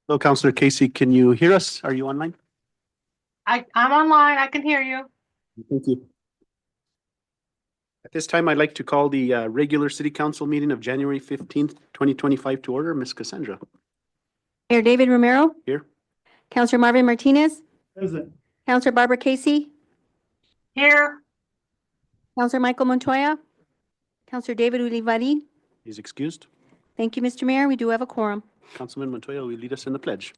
Hello, Councillor Casey. Can you hear us? Are you online? I'm online. I can hear you. Thank you. At this time, I'd like to call the regular City Council meeting of January 15th, 2025 to order. Ms. Cassandra. Mayor David Romero. Here. Councillor Marvin Martinez. Present. Councillor Barbara Casey. Here. Councillor Michael Montoya. Councillor David Ulivari. He's excused. Thank you, Mr. Mayor. We do have a quorum. Councilman Montoya will lead us in the pledge.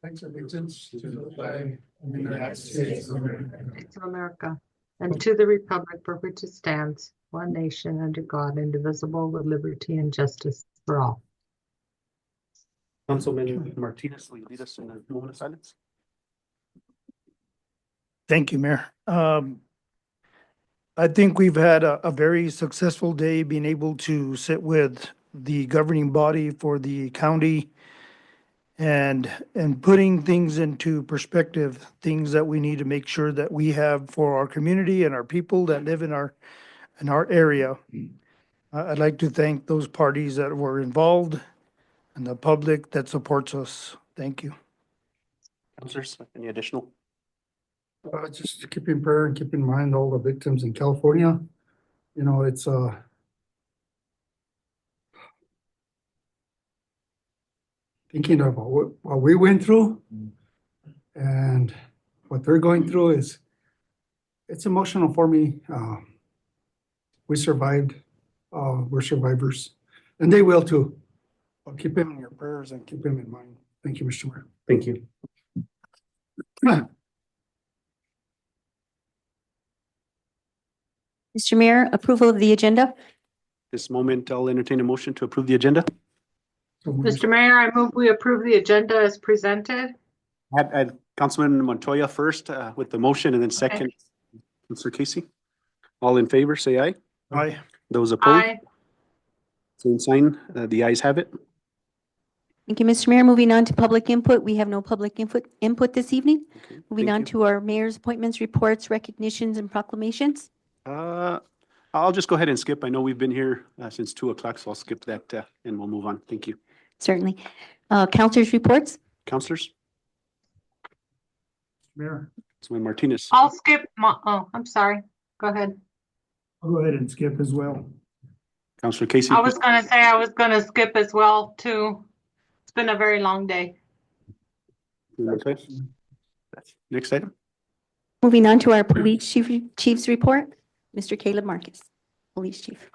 Thanks, allegiance to the flag of the United States of America, To America and to the republic for which it stands, one nation under God, indivisible, with liberty and justice for all. Councilman Martinez, will you lead us in a moment of silence? Thank you, Mayor. I think we've had a very successful day being able to sit with the governing body for the county and putting things into perspective, things that we need to make sure that we have for our community and our people that live in our area. I'd like to thank those parties that were involved and the public that supports us. Thank you. Councilors, any additional? Just to keep in prayer and keep in mind all the victims in California. You know, it's thinking about what we went through and what they're going through it's emotional for me. We survived. We're survivors, and they will too. But keep them in your prayers and keep them in mind. Thank you, Mr. Mayor. Thank you. Mr. Mayor, approval of the agenda. This moment, I'll entertain a motion to approve the agenda. Mr. Mayor, I move we approve the agenda as presented. Had Councilman Montoya first with the motion and then second, Councilor Casey. All in favor, say aye. Aye. Those opposed, Aye. same sign. The ayes have it. Thank you, Mr. Mayor. Moving on to public input. We have no public input this evening. Okay, Moving thank on you. to our mayor's appointments, reports, recognitions, and proclamations. I'll just go ahead and skip. I know we've been here since 2 o'clock, so I'll skip that and we'll move on. Thank you. Certainly. Councilors' reports. Councilors, Mayor, Councilman Martinez. I'll skip I'm sorry. Go ahead. I'll go ahead and skip as well. Councilor Casey. I was gonna say I was gonna skip as well too. It's been a very long day. Next item. Moving on to our police chief's report. Mr. Caleb Marcus, police chief.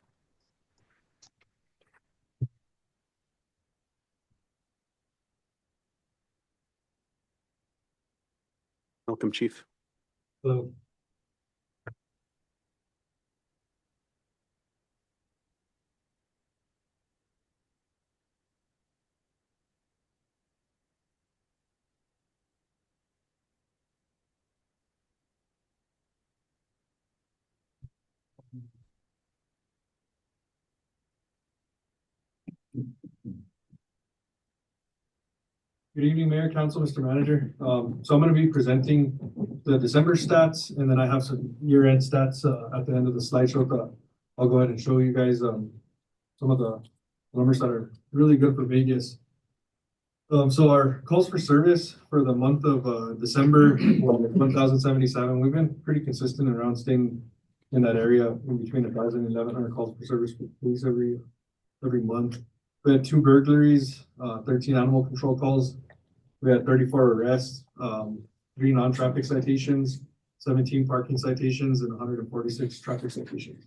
Welcome, Chief. Hello. Good evening, Mayor, Council, Mr. Manager. So I'm going to be presenting the December stats, and then I have some year-end stats at the end of the slideshow that I'll go ahead and show you guys some of the numbers that are really good for Vegas. So our calls for service for the month of December were 1,077. We've been pretty consistent around staying in that area in between 1,000 and 1,100 calls for service for police every month. We had 2 burglaries, 13 animal control calls. We had 34 arrests, 3 non-traffic citations, 17 parking citations, and 146 traffic citations.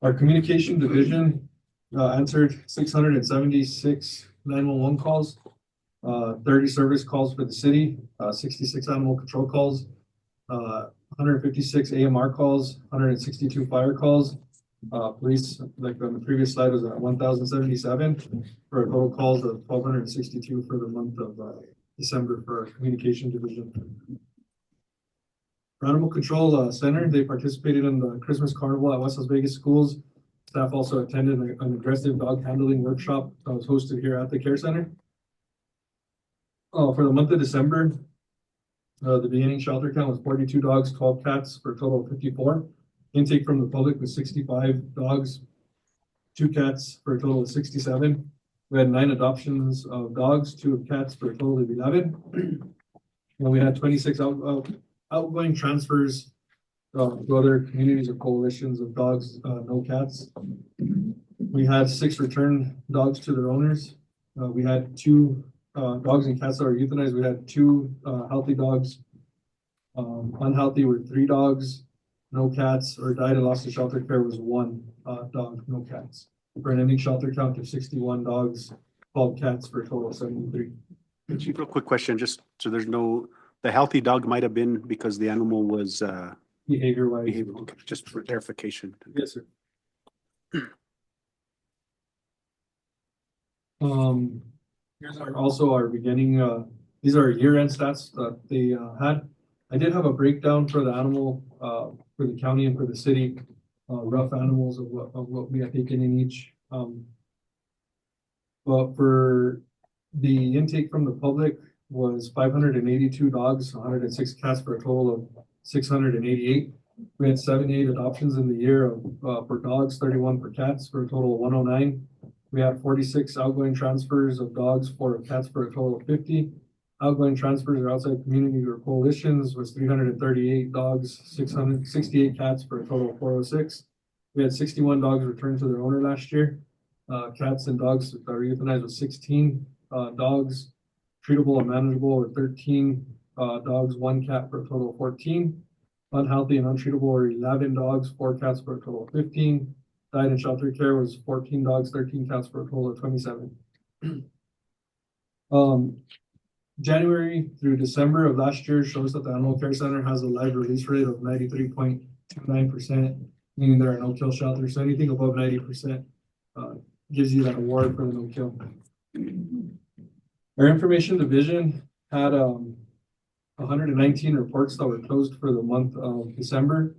Our communication division answered 676 911 calls, 30 service calls for the city, 66 animal control calls, 156 AMR calls, 162 fire calls. Police, like on the previous slide, was at 1,077 for a total calls of 1,262 for the month of December for our communication division. For Animal Control Center, they participated in the Christmas Carnival at West Las Vegas schools. Staff also attended an aggressive dog handling workshop that was hosted here at the care center. For the month of December, the beginning shelter count was 42 dogs, 12 cats for a total of 54. Intake from the public was 65 dogs, 2 cats for a total of 67. We had 9 adoptions of dogs, 2 of cats, for a total of 11. And we had 26 outgoing transfers to other communities or coalitions of dogs, no cats. We had 6 return dogs to their owners. We had 2 dogs and cats that were euthanized. We had 2 healthy dogs. Unhealthy were 3 dogs, no cats, or died and lost to shelter care was 1 dog, no cats. For an ending shelter count of 61 dogs, 12 cats for a total of 73. Chief, real quick question, just so there's no, the healthy dog might have been because the animal was Behavior wise. behavioral, okay, just for clarification. Yes, sir. Here's also our beginning, these are year-end stats that they had. I did have a breakdown for the animal, for the county and for the city, rough animals of what we have taken in each. But for the intake from the public was 582 dogs, 106 cats for a total of 688. We had 78 adoptions in the year for dogs, 31 for cats for a total of 109. We had 46 outgoing transfers of dogs, 4 of cats for a total of 50. Outgoing transfers or outside community or coalitions was 338 dogs, 668 cats for a total of 406. We had 61 dogs returned to their owner last year. Cats and dogs that were euthanized was 16 dogs. Treatable and manageable were 13 dogs, 1 cat for a total of 14. Unhealthy and untreatable were 11 dogs, 4 cats for a total of 15. Died in shelter care was 14 dogs, 13 cats for a total of 27. January through December of last year shows that the Animal Care Center has a live release rate of 93.29%, meaning there are no kill shelters. So anything above 90% gives you that award for the no kill. Our information division had 119 reports that were closed for the month of December.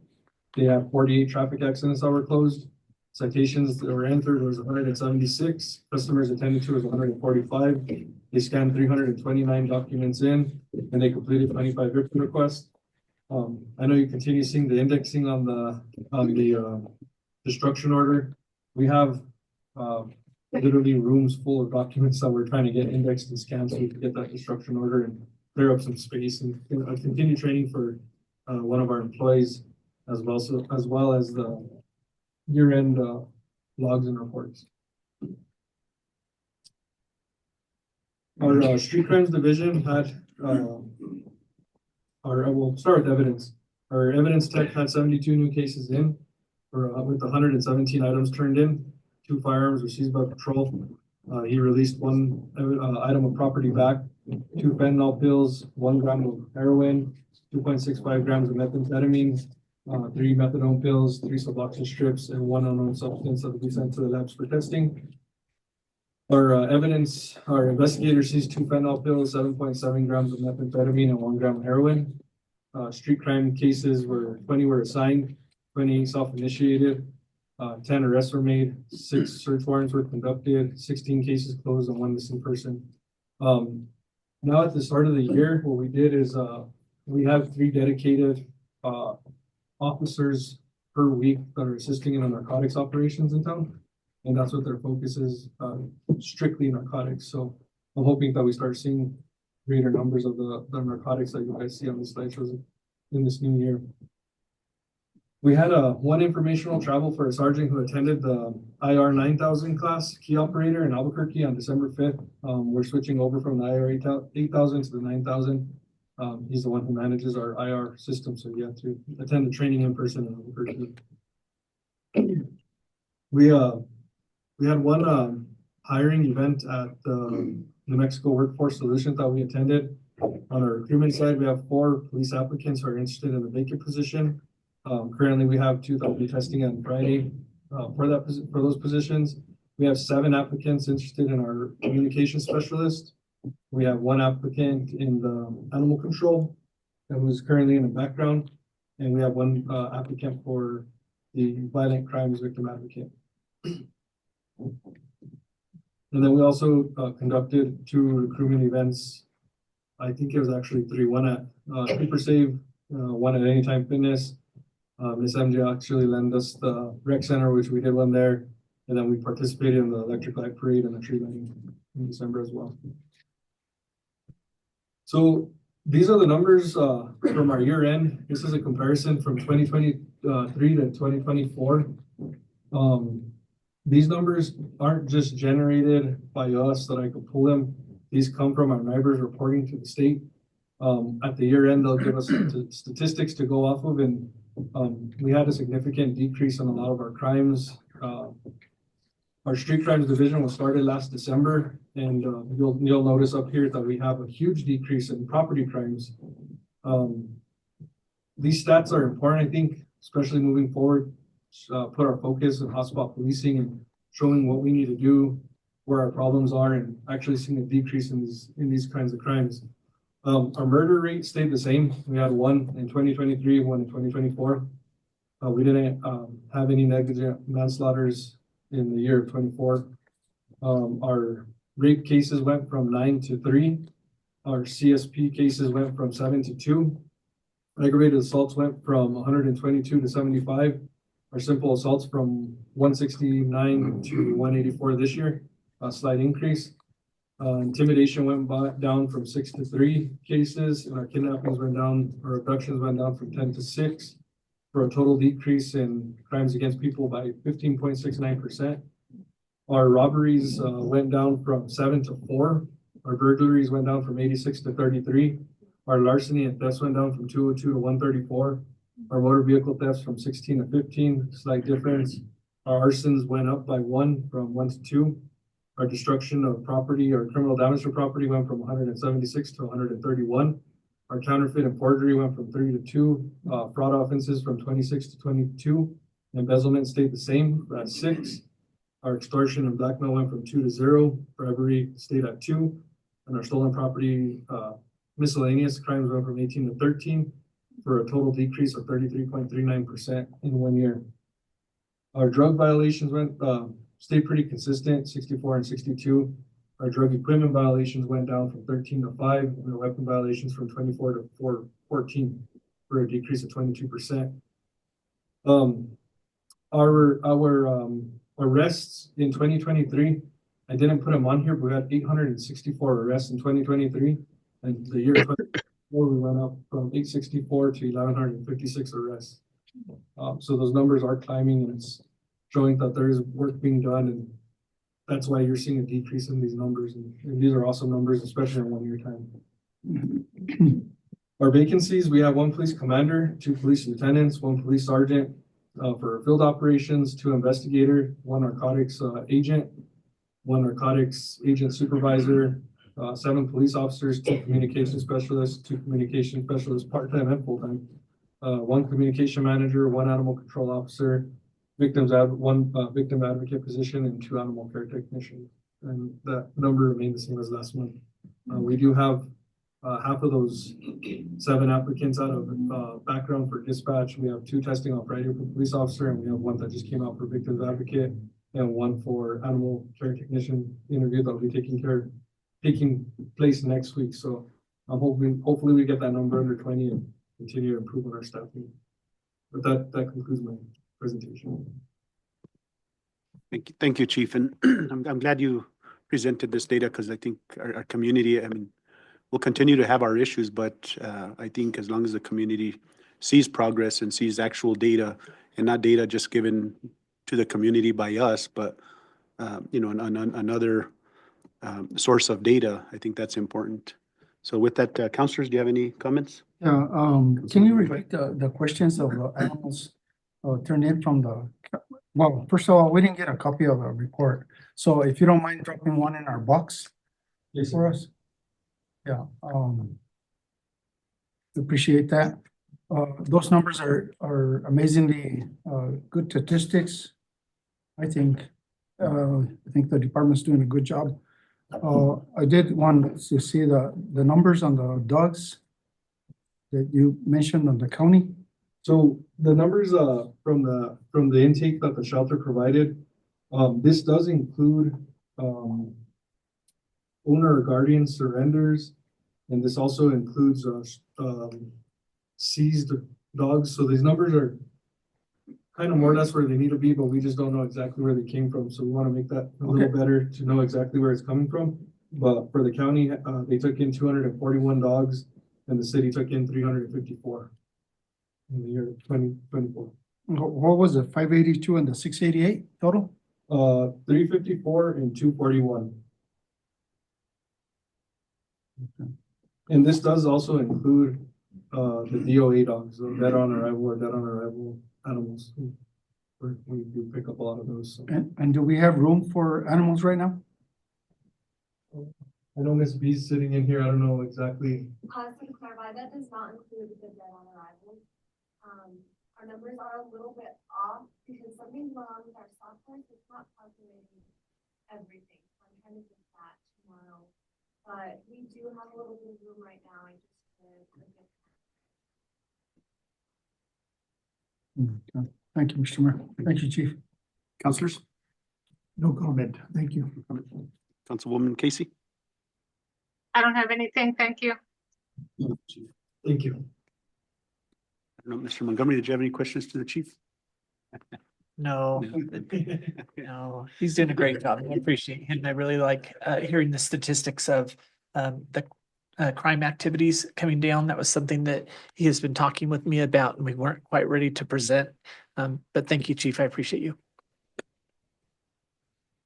They had 48 traffic accidents that were closed. Citations that were entered was 176. Customers attended to was 145. They scanned 329 documents in, and they completed 25 written requests. I know you continue seeing the indexing on the destruction order. We have literally rooms full of documents that we're trying to get indexed and scanned so we can get that destruction order and clear up some space and continue training for one of our employees as well as the year-end logs and reports. Our street crimes division had we'll start with evidence. Our evidence tech had 72 new cases in, with 117 items turned in, 2 firearms were seized by patrol. He released 1 item of property back, 2 fentanyl pills, 1 gram of heroin, 2.65 grams of methamphetamine, 3 methadone pills, 3 Suboxone strips, and 1 unknown substance that will be sent to the labs for testing. Our investigators seized 2 fentanyl pills, 7.7 grams of methamphetamine, and 1 gram of heroin. Street crime cases 20 were assigned, 20 self-initiated, 10 arrests were made, 6 search warrants were conducted, 16 cases closed, and 1 missing person. Now at the start of the year, what we did is we have 3 dedicated officers per week that are assisting in the narcotics operations in town. And that's what their focus is, strictly narcotics. So I'm hoping that we start seeing greater numbers of the narcotics that you guys see on the slideshows in this new year. We had 1 informational travel for a sergeant who attended the IR 9000 class, key operator in Albuquerque on December 5th. We're switching over from the IR 8000 to the 9000. He's the one who manages our IR system, so you have to attend the training in person in Albuquerque. We had 1 hiring event at the New Mexico Workforce Solutions that we attended. On our recruitment side, we have 4 police applicants who are interested in the vacant position. Currently, we have 2 that will be testing on Friday for those positions. We have 7 applicants interested in our communication specialist. We have 1 applicant in the animal control who's currently in the background, and we have 1 applicant for the violent crimes victim advocate. And then we also conducted 2 recruitment events. I think it was actually 3, 1 at Super Save, 1 at Anytime Fitness. Miss MJ actually lent us the rec center, which we did 1 there. And then we participated in the electric light parade and the tree lighting in December as well. So these are the numbers from our year end. This is a comparison from 2023 to 2024. These numbers aren't just generated by us that I could pull them. These come from our neighbors reporting to the state. At the year end, they'll give us statistics to go off of, and we had a significant decrease in a lot of our crimes. Our street crimes division was started last December, and you'll notice up here that we have a huge decrease in property crimes. These stats are important, I think, especially moving forward. Put our focus on hotspot policing and showing what we need to do, where our problems are, and actually seeing a decrease in these kinds of crimes. Our murder rate stayed the same. We had one in 2023, one in 2024. We didn't have any negligent manslaughters in the year of 24. Our rape cases went from 9 to 3. Our CSP cases went from 7 to 2. Aggravated assaults went from 122 to 75. Our simple assaults from 169 to 184 this year, a slight increase. Intimidation went down from 6 to 3 cases, and our kidnappings went down, our abductions went down from 10 to 6, for a total decrease in crimes against people by 15.69%. Our robberies went down from 7 to 4. Our burglaries went down from 86 to 33. Our larceny and thefts went down from 202 to 134. Our motor vehicle thefts from 16 to 15, slight difference. Our arsons went up by 1 from 1 to 2. Our destruction of property or criminal damage to property went from 176 to 131. Our counterfeit and forgery went from 3 to 2. Fraud offenses from 26 to 22. Embezzlement stayed the same at 6. Our extortion and blackmail went from 2 to 0. Bribery stayed at 2. And our stolen property miscellaneous crimes went from 18 to 13, for a total decrease of 33.39% in 1 year. Our drug violations stayed pretty consistent, 64 and 62. Our drug equipment violations went down from 13 to 5, and our weapon violations from 24 to 14, for a decrease of 22%. Our arrests in 2023, I didn't put them on here, but we had 864 arrests in 2023, and the year 2024 we went up from 864 to 1,156 arrests. So those numbers are climbing, and it's showing that there is work being done, and that's why you're seeing a decrease in these numbers. And these are awesome numbers, especially in 1 year time. Our vacancies, we have 1 police commander, 2 police lieutenants, 1 police sergeant for field operations, 2 investigator, 1 narcotics agent, 1 narcotics agent supervisor, 7 police officers, 2 communication specialists, 2 communication specialists, part-time and full-time, 1 communication manager, 1 animal control officer, 1 victim advocate position, and 2 animal care technicians. And that number remained the same as last month. We do have half of those 7 applicants out of background for dispatch. We have 2 testing on Friday for police officer, and we have 1 that just came out for victim advocate, and 1 for animal care technician interview that will be taking place next week. So I'm hopefully we get that number under 20 and continue to improve on our staffing. But that concludes my presentation. Thank you, Chief. And I'm glad you presented this data, because I think our community, we'll continue to have our issues, but I think as long as the community sees progress and sees actual data, and not data just given to the community by us, but another source of data, I think that's important. So with that, councilors, do you have any comments? Yeah, can you repeat the questions of the animals turned in from well, first of all, we didn't get a copy of the report. So if you don't mind dropping 1 in our box Yes, for us. Yeah, appreciate that. Those numbers are amazingly good statistics. I think the department's doing a good job. I did want to see the numbers on the dogs that you mentioned on the county. So the numbers from the intake that the shelter provided, this does include owner or guardian surrenders, and this also includes seized dogs. So these numbers are kind of more or less where they need to be, but we just don't know exactly where they came from. So we want to make that a little better to know exactly where it's coming from. But for the county, they took in 241 dogs and the city took in 354 in the year 2024. What was it, 582 and the 688 total? 354 and 241. And this does also include the DOA dogs, the dead on arrival or dead on arrival animals. We do pick up a lot of those. So. And do we have room for animals right now? I know Miss B's sitting in here. I don't know exactly. To clarify, that does not include the dead on arrival. Our numbers are a little bit off because something's going on with our software, so it's not calculating everything. So I'm trying to get that tomorrow. But we do have a little bit of room right now. I just Okay. Thank you, Mr. Mayor. Thank you, Chief. Councilors? No comment. Thank you. Councilwoman Casey? I don't have anything, thank you. Thank you. I don't know, Mr. Montgomery, did you have any questions to the chief? No, no, he's doing a great job. I appreciate him. I really like hearing the statistics of the crime activities coming down. That was something that he has been talking with me about and we weren't quite ready to present. But thank you, Chief. I appreciate you.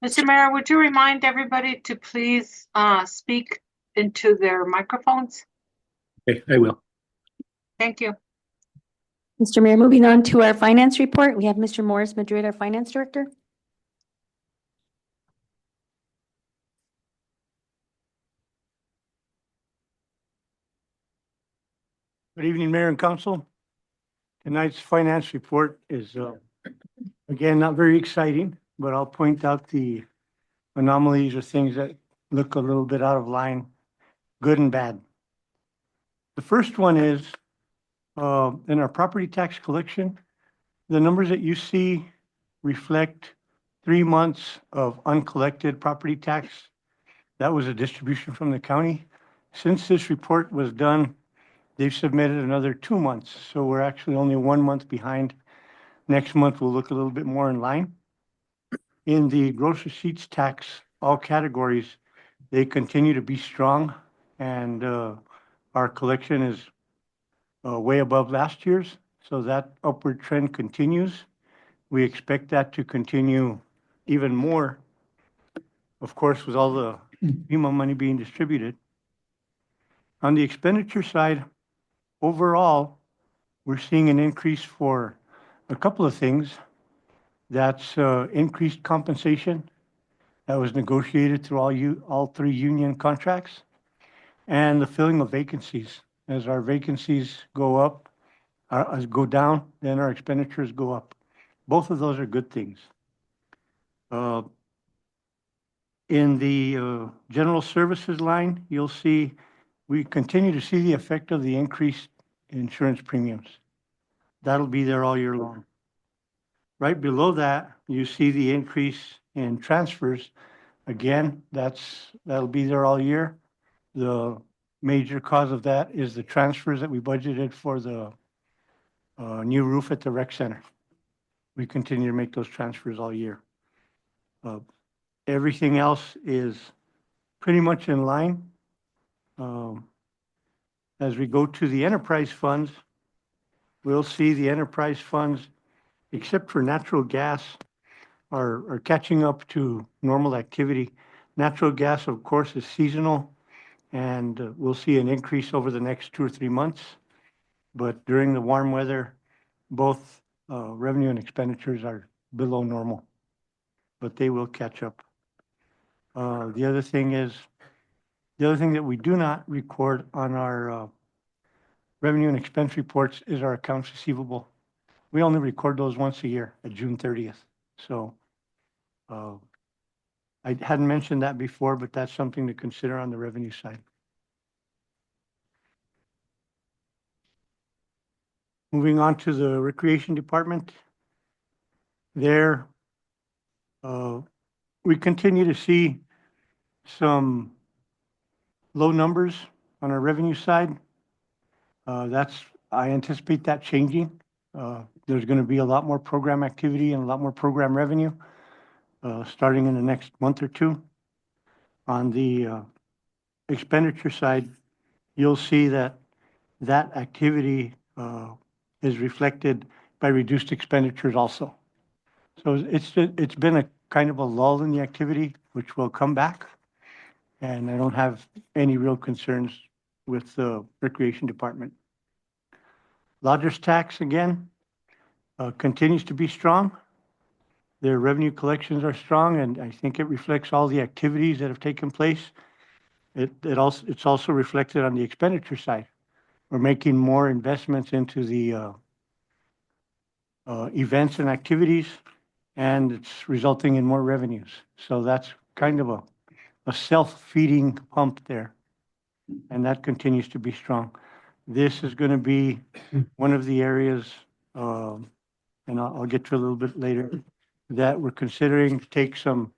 Mr. Mayor, would you remind everybody to please speak into their microphones? Okay, I will. Thank you. Mr. Mayor, moving on to our finance report, we have Mr. Morris Madrid, our finance director. Good evening, Mayor and Council. Tonight's finance report is, again, not very exciting, but I'll point out the anomalies or things that look a little bit out of line, good and bad. The first one is in our property tax collection, the numbers that you see reflect 3 months of uncollected property tax. That was a distribution from the county. Since this report was done, they've submitted another 2 months, so we're actually only 1 month behind. Next month, we'll look a little bit more in line. In the gross receipts tax, all categories, they continue to be strong, and our collection is way above last year's, so that upward trend continues. We expect that to continue even more, of course, with all the FEMA money being distributed. On the expenditure side, overall, we're seeing an increase for a couple of things. That's increased compensation that was negotiated through all 3 union contracts, and the filling of vacancies. As our vacancies go up, go down, then our expenditures go up. Both of those are good things. In the general services line, you'll see we continue to see the effect of the increased insurance premiums. That'll be there all year long. Right below that, you see the increase in transfers. Again, that'll be there all year. The major cause of that is the transfers that we budgeted for the new roof at the rec center. We continue to make those transfers all year. Everything else is pretty much in line. As we go to the enterprise funds, we'll see the enterprise funds, except for natural gas, are catching up to normal activity. Natural gas, of course, is seasonal, and we'll see an increase over the next 2 or 3 months. But during the warm weather, both revenue and expenditures are below normal, but they will catch up. The other thing that we do not record on our revenue and expense reports is our accounts receivable. We only record those once a year at June 30th. So I hadn't mentioned that before, but that's something to consider on the revenue side. Moving on to the recreation department. There, we continue to see some low numbers on our revenue side. I anticipate that changing. there's going to be a lot more program activity and a lot more program revenue starting in the next month or two. On the expenditure side, you'll see that that activity is reflected by reduced expenditures also. So it's been a kind of a lull in the activity, which will come back. And I don't have any real concerns with the Recreation Department. Lodgers tax, again, continues to be strong. Their revenue collections are strong, and I think it reflects all the activities that have taken place. It's also reflected on the expenditure side. We're making more investments into the events and activities, and it's resulting in more revenues. So that's kind of a self-feeding pump there, and that continues to be strong. This is going to be one of the areas, and I'll get to a little bit later, that we're considering to take some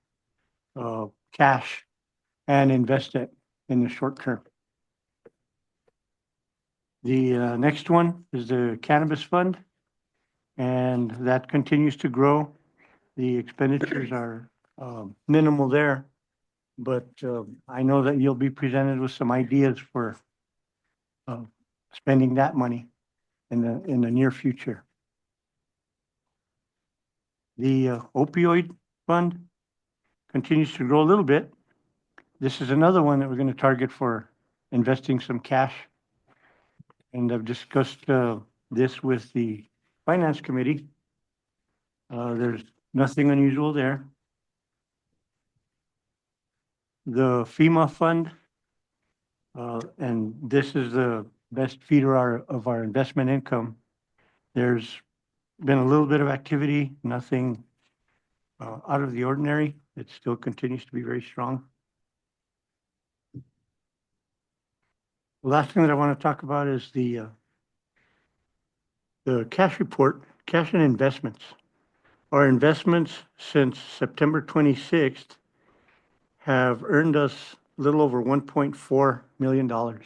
cash and invest it in the short term. The next one is the Cannabis Fund, and that continues to grow. The expenditures are minimal there, but I know that you'll be presented with some ideas for spending that money in the near future. The opioid fund continues to grow a little bit. This is another one that we're going to target for investing some cash. And I've discussed this with the Finance Committee. There's nothing unusual there. The FEMA fund, and this is the best feeder of our investment income. There's been a little bit of activity, nothing out of the ordinary. It still continues to be very strong. The last thing that I want to talk about is the cash report, cash and investments. Our investments since September 26th have earned us a little over $1.4 million.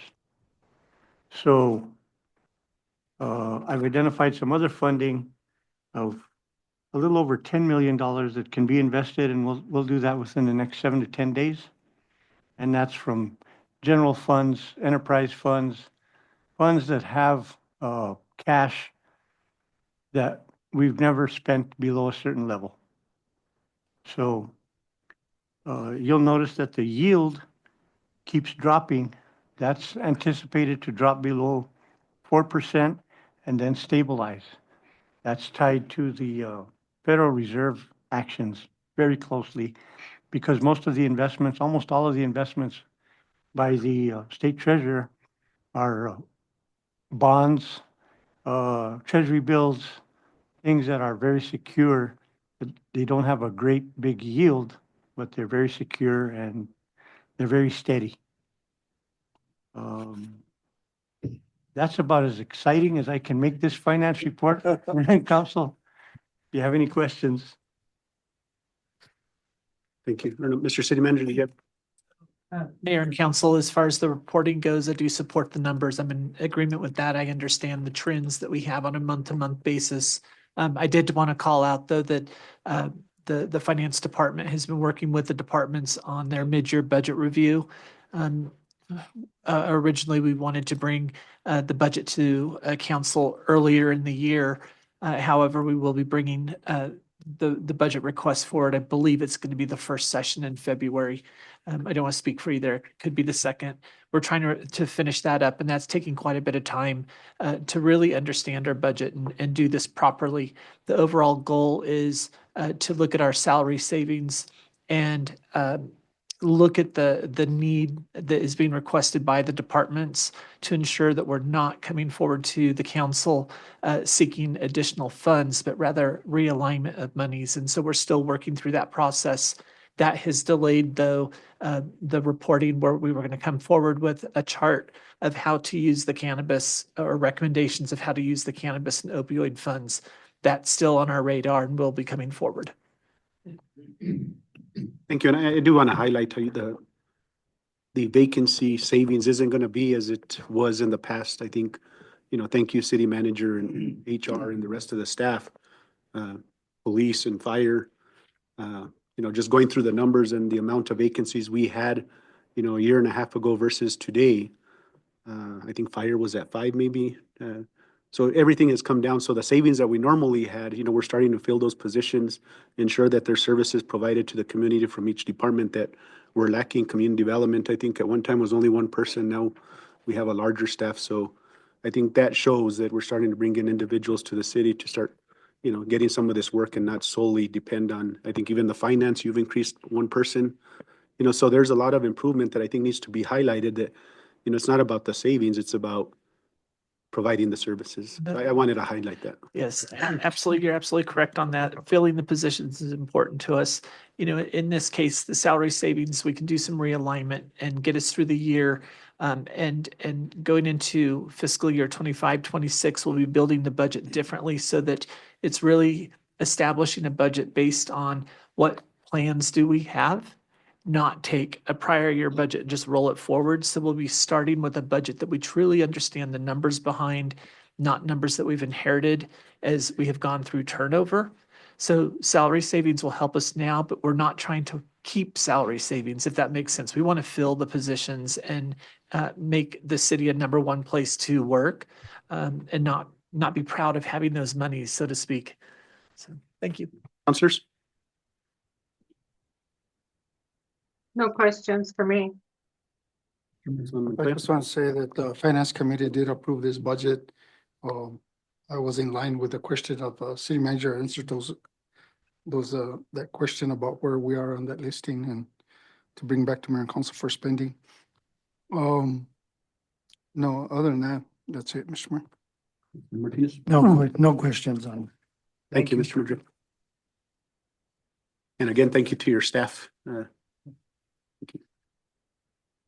So I've identified some other funding of a little over $10 million that can be invested, and we'll do that within the next 7 to 10 days. And that's from general funds, enterprise funds, funds that have cash that we've never spent below a certain level. So you'll notice that the yield keeps dropping. That's anticipated to drop below 4% and then stabilize. That's tied to the Federal Reserve actions very closely, because most of the investments, almost all of the investments by the state treasurer are bonds, treasury bills, things that are very secure. They don't have a great big yield, but they're very secure and they're very steady. That's about as exciting as I can make this finance report, Council. If you have any questions. Thank you. Mr. City Manager, do you have? Mayor and Council, as far as the reporting goes, I do support the numbers. I'm in agreement with that. I understand the trends that we have on a month-to-month basis. I did want to call out, though, that the Finance Department has been working with the departments on their mid-year budget review. Originally, we wanted to bring the budget to Council earlier in the year. However, we will be bringing the budget request forward. I believe it's going to be the first session in February. I don't want to speak for either. It could be the second. We're trying to finish that up, and that's taking quite a bit of time to really understand our budget and do this properly. The overall goal is to look at our salary savings and look at the need that is being requested by the departments to ensure that we're not coming forward to the council seeking additional funds, but rather realignment of monies. And so we're still working through that process. That has delayed, though, the reporting where we were going to come forward with a chart of how to use the cannabis, or recommendations of how to use the cannabis and opioid funds. That's still on our radar and will be coming forward. Thank you. And I do want to highlight the vacancy savings isn't going to be as it was in the past. I think thank you, city manager and HR and the rest of the staff, police and fire. Just going through the numbers and the amount of vacancies we had, a year and a half ago versus today. I think fire was at 5 maybe. So everything has come down. So the savings that we normally had, we're starting to fill those positions, ensure that there's services provided to the community from each department that we're lacking. Community development, I think at one time was only one person. Now we have a larger staff. So I think that shows that we're starting to bring in individuals to the city to start, getting some of this work and not solely depend on, I think even the finance, you've increased one person. So there's a lot of improvement that I think needs to be highlighted that, it's not about the savings, it's about providing the services. I wanted to highlight that. Yes, absolutely. You're absolutely correct on that. Filling the positions is important to us. In this case, the salary savings, we can do some realignment and get us through the year. And going into fiscal year 25, 26, we'll be building the budget differently so that it's really establishing a budget based on what plans do we have, not take a prior year budget and just roll it forward. So we'll be starting with a budget that we truly understand the numbers behind, not numbers that we've inherited as we have gone through turnover. So salary savings will help us now, but we're not trying to keep salary savings, if that makes sense. We want to fill the positions and make the city a number one place to work, and not be proud of having those monies, so to speak. So thank you. Counselors? No questions for me. I just want to say that the finance committee did approve this budget. I was in line with the question of city manager answered that question about where we are on that listing and to bring back to mayor and council for spending. No, other than that, that's it, Mr. Mayor. Martinez? No questions on. Thank you, Mr. Madrid. And again, thank you to your staff.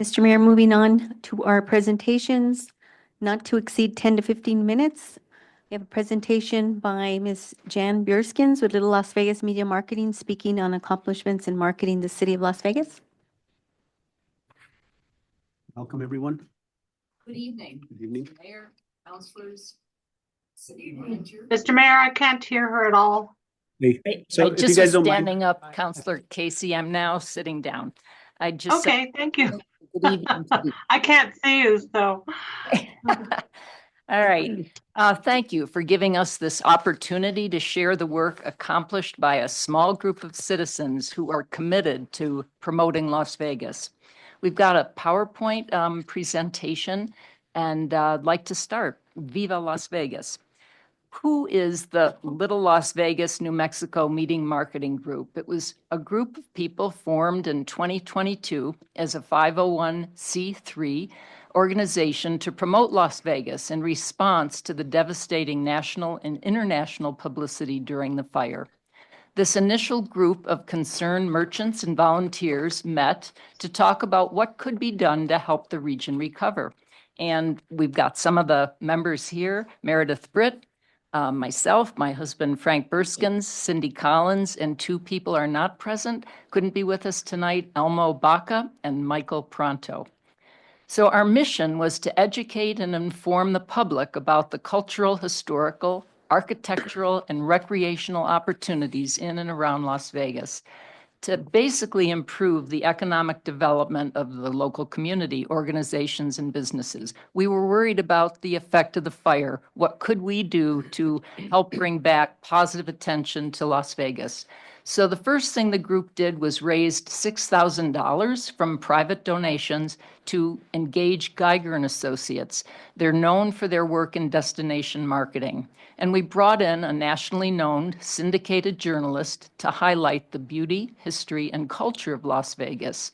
Mr. Mayor, moving on to our presentations, not to exceed 10 to 15 minutes. We have a presentation by Ms. Jan Bierskens with Little Las Vegas Media Marketing, speaking on accomplishments in marketing the city of Las Vegas. Welcome, everyone. Good evening. Good evening. Mayor, councilors, city manager. Mr. Mayor, I can't hear her at all. Hey, so I if you just guys was don't mind. standing up, Councilor Casey. I'm now sitting down. I just. Okay, thank you. Good evening to you. I can't see you, so. All right. Thank you for giving us this opportunity to share the work accomplished by a small group of citizens who are committed to promoting Las Vegas. We've got a PowerPoint presentation, and I'd like to start. Viva Las Vegas. Who is the Little Las Vegas, New Mexico Meeting Marketing Group? It was a group of people formed in 2022 as a 501c3 organization to promote Las Vegas in response to the devastating national and international publicity during the fire. This initial group of concerned merchants and volunteers met to talk about what could be done to help the region recover. And we've got some of the members here, Meredith Britt, myself, my husband, Frank Bierskens, Cindy Collins, and two people are not present, couldn't be with us tonight, Elmo Baca and Michael Pronto. So our mission was to educate and inform the public about the cultural, historical, architectural, and recreational opportunities in and around Las Vegas to basically improve the economic development of the local community, organizations, and businesses. We were worried about the effect of the fire. What could we do to help bring back positive attention to Las Vegas? So the first thing the group did was raised $6,000 from private donations to engage Geiger and Associates. They're known for their work in destination marketing. And we brought in a nationally known syndicated journalist to highlight the beauty, history, and culture of Las Vegas.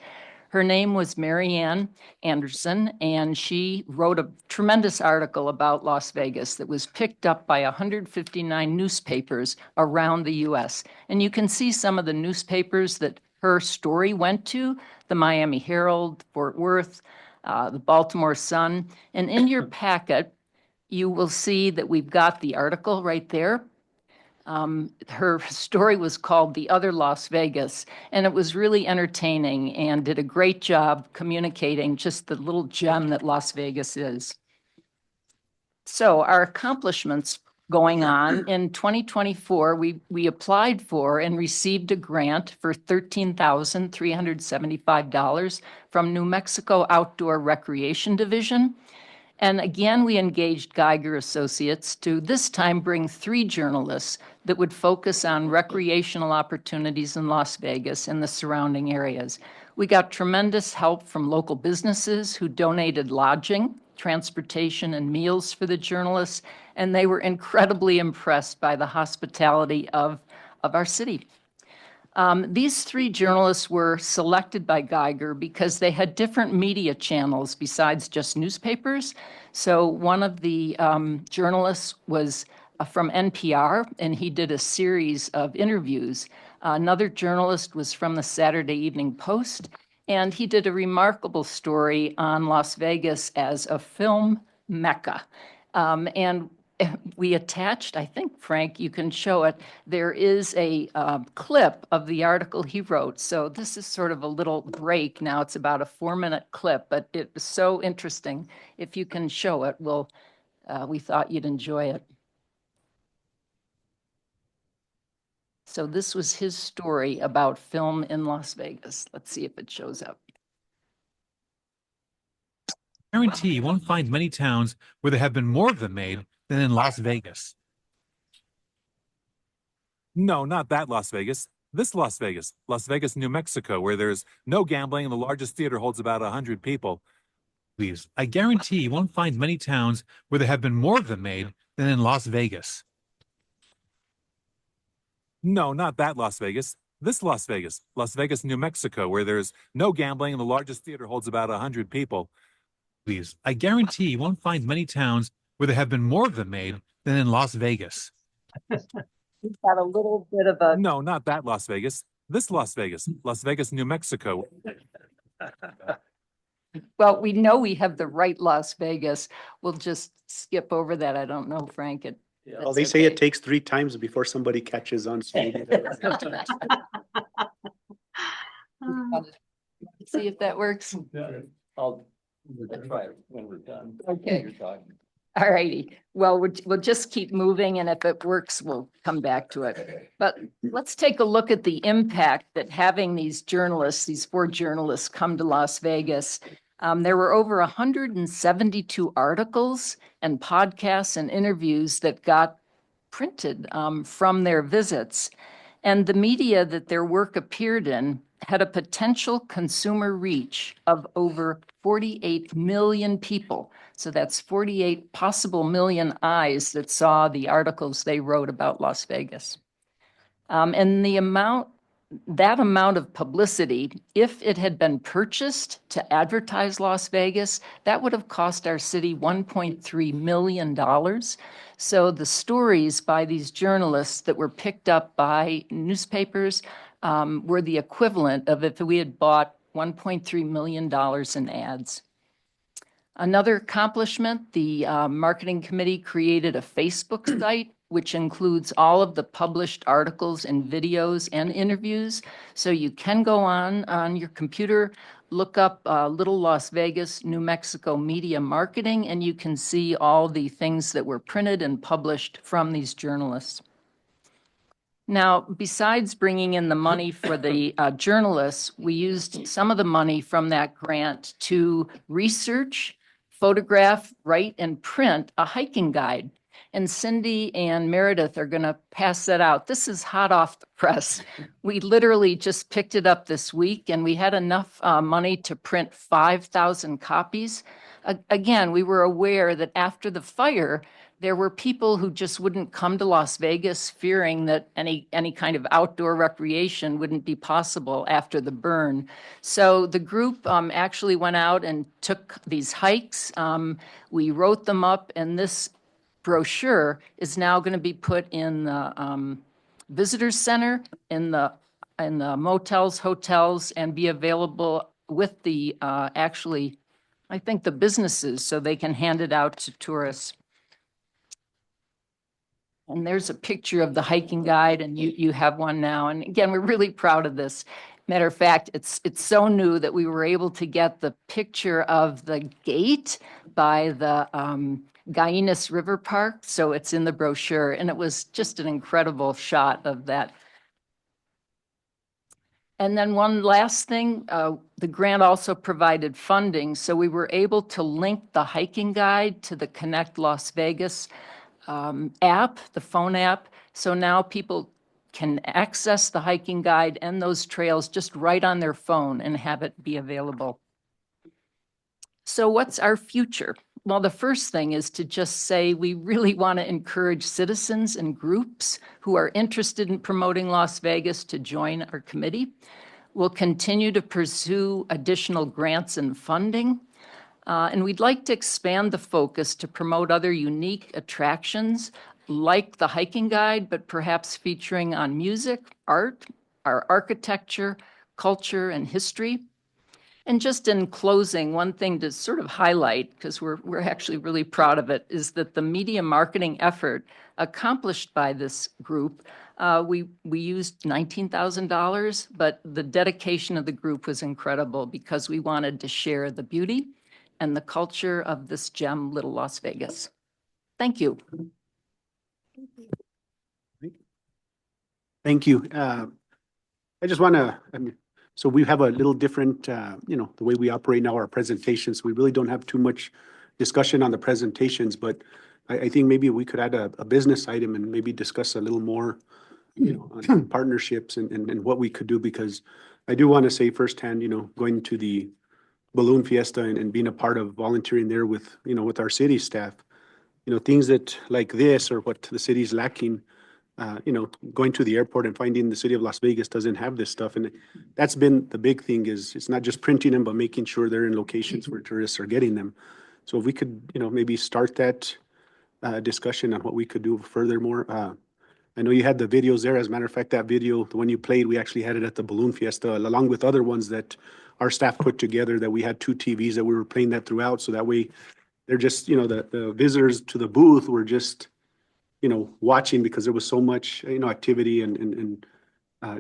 Her name was Marianne Anderson, and she wrote a tremendous article about Las Vegas that was picked up by 159 newspapers around the U.S. And you can see some of the newspapers that her story went to, the Miami Herald, Fort Worth, the Baltimore Sun. And in your packet, you will see that we've got the article right there. Her story was called The Other Las Vegas, and it was really entertaining and did a great job communicating just the little gem that Las Vegas is. So our accomplishments going on in 2024, we applied for and received a grant for $13,375 from New Mexico Outdoor Recreation Division. And again, we engaged Geiger Associates to this time bring 3 journalists that would focus on recreational opportunities in Las Vegas and the surrounding areas. We got tremendous help from local businesses who donated lodging, transportation, and meals for the journalists, and they were incredibly impressed by the hospitality of our city. These 3 journalists were selected by Geiger because they had different media channels besides just newspapers. So one of the journalists was from NPR, and he did a series of interviews. Another journalist was from the Saturday Evening Post, and he did a remarkable story on Las Vegas as a film mecca. And we attached, I think, Frank, you can show it. There is a clip of the article he wrote. So this is sort of a little break. Now it's about a 4-minute clip, but it was so interesting. If you can show it, we thought you'd enjoy it. So this was his story about film in Las Vegas. Let's see if it shows up. Guarantee you won't find many towns where there have been more of them made than in Las Vegas. No, not that Las Vegas. This Las Vegas, New Mexico, where there's no gambling and the largest theater holds about 100 people. Please, I guarantee you won't find many towns where there have been more of them made than in Las Vegas. No, not that Las Vegas. This Las Vegas, New Mexico, where there's no gambling and the largest theater holds about 100 people. Please, I guarantee you won't find many towns where there have been more of them made than in Las Vegas. We've got a little bit of a... No, not that Las Vegas. This Las Vegas, New Mexico. Well, we know we have the right Las Vegas. We'll just skip over that. I don't know, Frank. Well, they say it takes 3 times before somebody catches on. So See if that works. I'll try it when we're done. Okay. You're talking. All righty. Well, we'll just keep moving, and if it works, we'll come back to it. But let's take a look at the impact that having these journalists, these 4 journalists, come to Las Vegas. There were over 172 articles and podcasts and interviews that got printed from their visits. And the media that their work appeared in had a potential consumer reach of over 48 million people. So that's 48 possible million eyes that saw the articles they wrote about Las Vegas. And that amount of publicity, if it had been purchased to advertise Las Vegas, that would have cost our city $1.3 million. So the stories by these journalists that were picked up by newspapers were the equivalent of if we had bought $1.3 million in ads. Another accomplishment, the marketing committee created a Facebook site, which includes all of the published articles and videos and interviews. So you can go on your computer, look up Little Las Vegas, New Mexico Media Marketing, and you can see all the things that were printed and published from these journalists. Now, besides bringing in the money for the journalists, we used some of the money from that grant to research, photograph, write, and print a hiking guide. And Cindy and Meredith are going to pass that out. This is hot off the press. We literally just picked it up this week, and we had enough money to print 5,000 copies. Again, we were aware that after the fire, there were people who just wouldn't come to Las Vegas, fearing that any kind of outdoor recreation wouldn't be possible after the burn. So the group actually went out and took these hikes. We wrote them up, and this brochure is now going to be put in the visitor center, in the motels, hotels, and be available with the actually, I think, the businesses, so they can hand it out to tourists. And there's a picture of the hiking guide, and you have one now. And again, we're really proud of this. Matter of fact, it's so new that we were able to get the picture of the gate by the Guyanus River Park. So it's in the brochure, and it was just an incredible shot of that. And then one last thing, the grant also provided funding. So we were able to link the hiking guide to the Connect Las Vegas app, the phone app. So now people can access the hiking guide and those trails just right on their phone and have it be available. So what's our future? Well, the first thing is to just say we really want to encourage citizens and groups who are interested in promoting Las Vegas to join our committee. We'll continue to pursue additional grants and funding. And we'd like to expand the focus to promote other unique attractions like the hiking guide, but perhaps featuring on music, art, our architecture, culture, and history. And just in closing, one thing to sort of highlight, because we're actually really proud of it, is that the media marketing effort accomplished by this group, we used $19,000, but the dedication of the group was incredible because we wanted to share the beauty and the culture of this gem, Little Las Vegas. Thank you. Thank you. I just want to, so we have a little different, the way we operate now, our presentations. We really don't have too much discussion on the presentations, but I think maybe we could add a business item and maybe discuss a little more, on partnerships and what we could do, because I do want to say firsthand, going to the Balloon Fiesta and being a part of volunteering there with, with our city staff, things that like this or what the city's lacking, going to the airport and finding the city of Las Vegas doesn't have this stuff. And that's been the big thing, is it's not just printing them, but making sure they're in locations where tourists are getting them. So if we could, maybe start that discussion on what we could do furthermore. I know you had the videos there. As a matter of fact, that video, the one you played, we actually had it at the Balloon Fiesta, along with other ones that our staff put together, that we had 2 TVs that we were playing that throughout. So that way they're just, the visitors to the booth were just, watching, because there was so much, activity and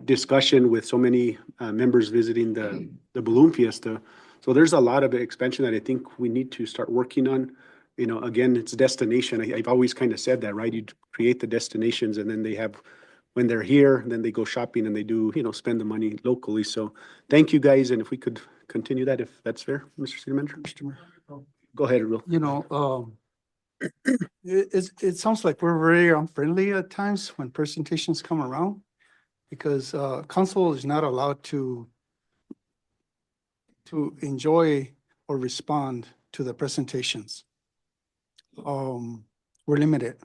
discussion with so many members visiting the Balloon Fiesta. So there's a lot of expansion that I think we need to start working on. Again, it's destination. I've always kind of said that, right? You create the destinations, and then they have, when they're here, then they go shopping and they do, spend the money locally. So thank you, guys. And if we could continue that, if that's fair, Mr. City Manager. Go ahead, Will. It sounds like we're very unfriendly at times when presentations come around, because council is not allowed to enjoy or respond to the presentations. We're limited.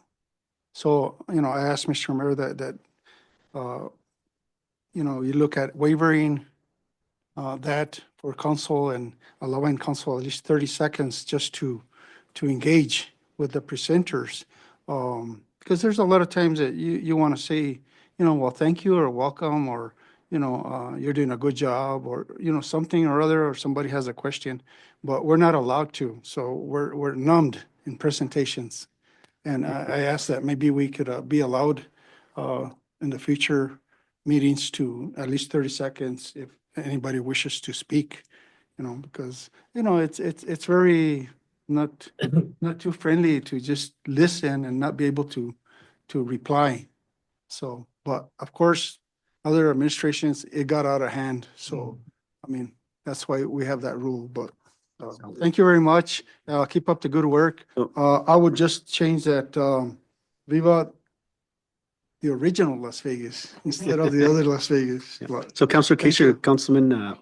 So, I asked Mr. Mayor that you look at waiving that for council and allowing council at least 30 seconds just to engage with the presenters, because there's a lot of times that you want to say, well, thank you or welcome, or you're doing a good job, or something or other, or somebody has a question, but we're not allowed to. So we're numbed in presentations, and I asked that maybe we could be allowed in the future meetings to at least 30 seconds if anybody wishes to speak, because it's very not too friendly to just listen and not be able to reply. So, but of course, other administrations, it got out of hand. So, that's why we have that rule. But thank you very much. Keep up the good work. I would just change that Viva the original Las Vegas instead of the other Las Vegas. But So Councilor Kaser, Councilman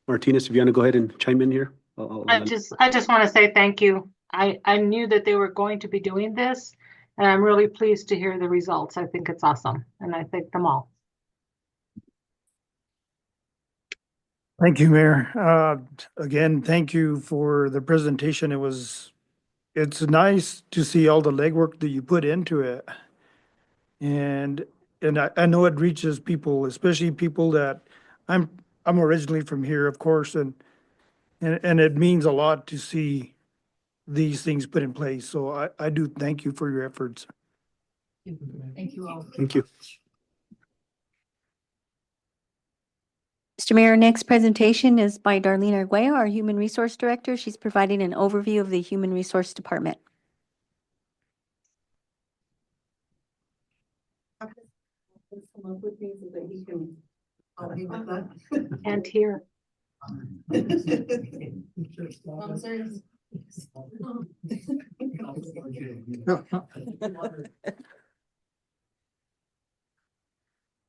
Martinez, if you want to go ahead and chime in here. I just want to say thank you. I knew that they were going to be doing this, and I'm really pleased to hear the results. I think it's awesome, and I thank them all. Thank you, Mayor. Again, thank you for the presentation. It's nice to see all the legwork that you put into it. And I know it reaches people, especially people that I'm originally from here, of course, and it means a lot to see these things put in place. So I do thank you for your efforts. Thank you all. Thank you. Mr. Mayor, next presentation is by Darlene Arguello, our Human Resource Director. She's providing an overview of the Human Resource Department. come up with things so that he can help me with that. And here. I'm serious.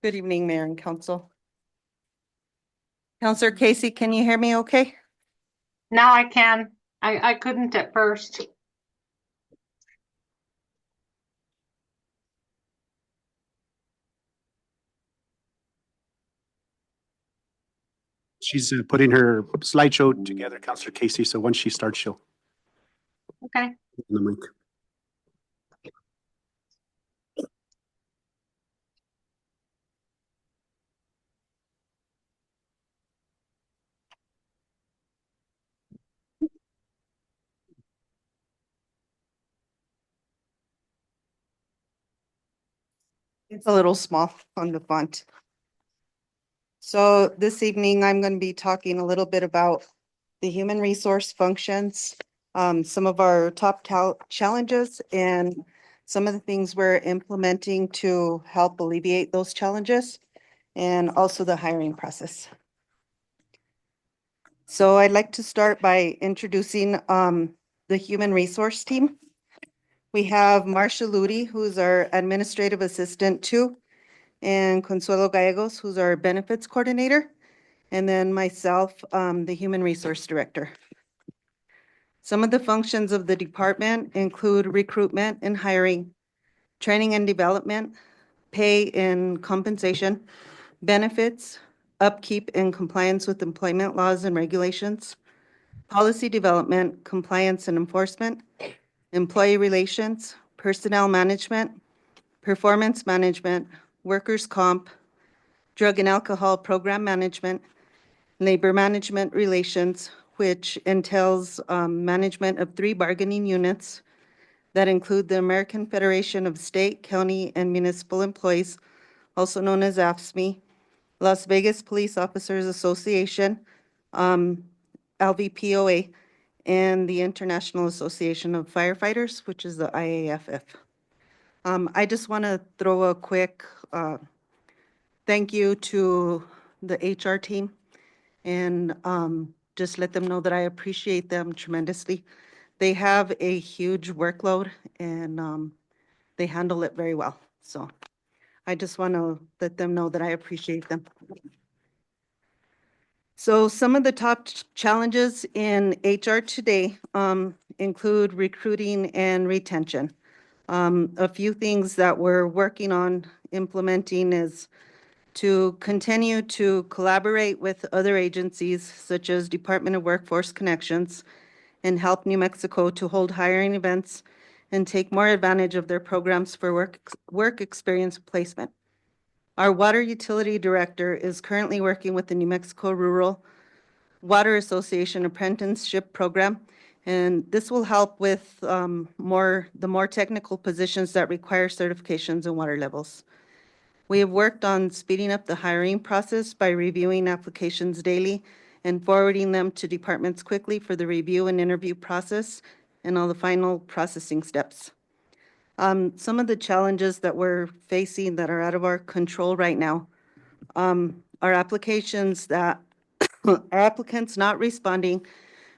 Good evening, Mayor and Council. Counselor Casey, can you hear me okay? Now I can. I couldn't at first. She's putting her slideshow together, Counselor Casey, so once she starts, she'll. Okay. open the mic. It's a little small on the font. So this evening, I'm going to be talking a little bit about the human resource functions, some of our top challenges, and some of the things we're implementing to help alleviate those challenges, and also the hiring process. So I'd like to start by introducing the human resource team. We have Marcia Ludi, who's our administrative assistant too, and Consuelo Gallegos, who's our benefits coordinator, and then myself, the human resource director. Some of the functions of the department include recruitment and hiring, training and development, pay and compensation, benefits, upkeep and compliance with employment laws and regulations, policy development, compliance and enforcement, employee relations, personnel management, performance management, workers' comp, drug and alcohol program management, labor management relations, which entails management of 3 bargaining units that include the American Federation of State, County, and Municipal Employees, also known as AFSCME, Las Vegas Police Officers Association, LVPOA, and the International Association of Firefighters, which is the IAFF. I just want to throw a quick thank you to the HR team and just let them know that I appreciate them tremendously. They have a huge workload and they handle it very well. So I just want to let them know that I appreciate them. So some of the top challenges in HR today include recruiting and retention. A few things that we're working on implementing is to continue to collaborate with other agencies such as Department of Workforce Connections and help New Mexico to hold hiring events and take more advantage of their programs for work experience placement. Our water utility director is currently working with the New Mexico Rural Water Association apprenticeship program, and this will help with the more technical positions that require certifications and water levels. We have worked on speeding up the hiring process by reviewing applications daily and forwarding them to departments quickly for the review and interview process and all the final processing steps. Some of the challenges that we're facing that are out of our control right now are applications that are applicants not responding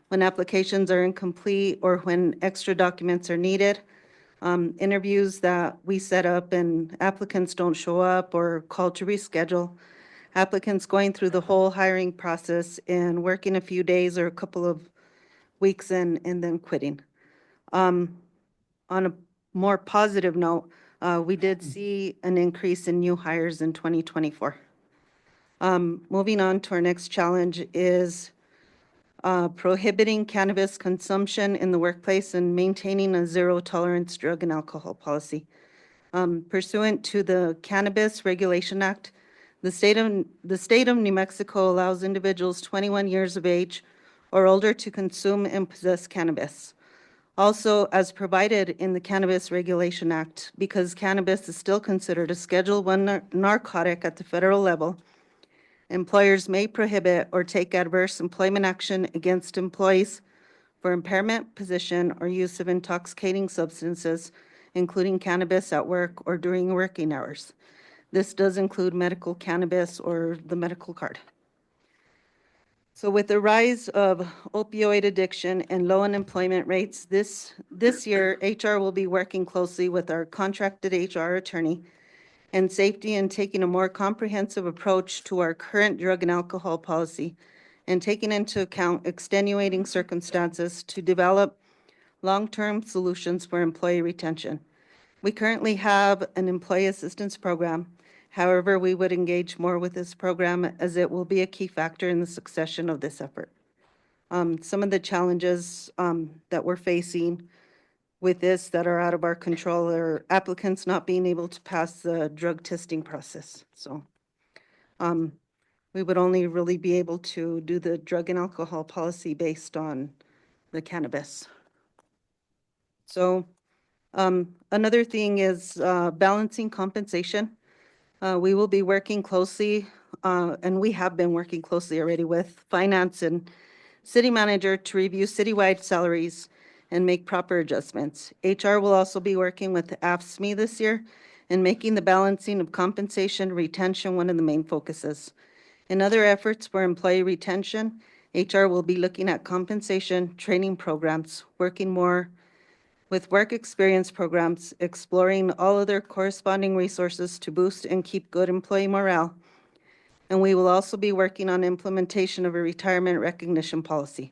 when applications are incomplete or when extra documents are needed, interviews that we set up and applicants don't show up or call to reschedule, applicants going through the whole hiring process and working a few days or a couple of weeks and then quitting. On a more positive note, we did see an increase in new hires in 2024. Moving on to our next challenge is prohibiting cannabis consumption in the workplace and maintaining a zero tolerance drug and alcohol policy. Pursuant to the Cannabis Regulation Act, the state of New Mexico allows individuals 21 years of age or older to consume and possess cannabis. Also, as provided in the Cannabis Regulation Act, because cannabis is still considered a Schedule I narcotic at the federal level, employers may prohibit or take adverse employment action against employees for impairment, possession, or use of intoxicating substances, including cannabis at work or during working hours. This does include medical cannabis or the medical card. So with the rise of opioid addiction and low unemployment rates, this year, HR will be working closely with our contracted HR attorney and safety and taking a more comprehensive approach to our current drug and alcohol policy and taking into account extenuating circumstances to develop long-term solutions for employee retention. We currently have an employee assistance program. However, we would engage more with this program as it will be a key factor in the succession of this effort. Some of the challenges that we're facing with this that are out of our control are applicants not being able to pass the drug testing process. So we would only really be able to do the drug and alcohol policy based on the cannabis. So another thing is balancing compensation. We will be working closely, and we have been working closely already with finance and city manager to review citywide salaries and make proper adjustments. HR will also be working with AFSCME this year and making the balancing of compensation and retention one of the main focuses. In other efforts for employee retention, HR will be looking at compensation training programs, working more with work experience programs, exploring all other corresponding resources to boost and keep good employee morale. And we will also be working on implementation of a retirement recognition policy.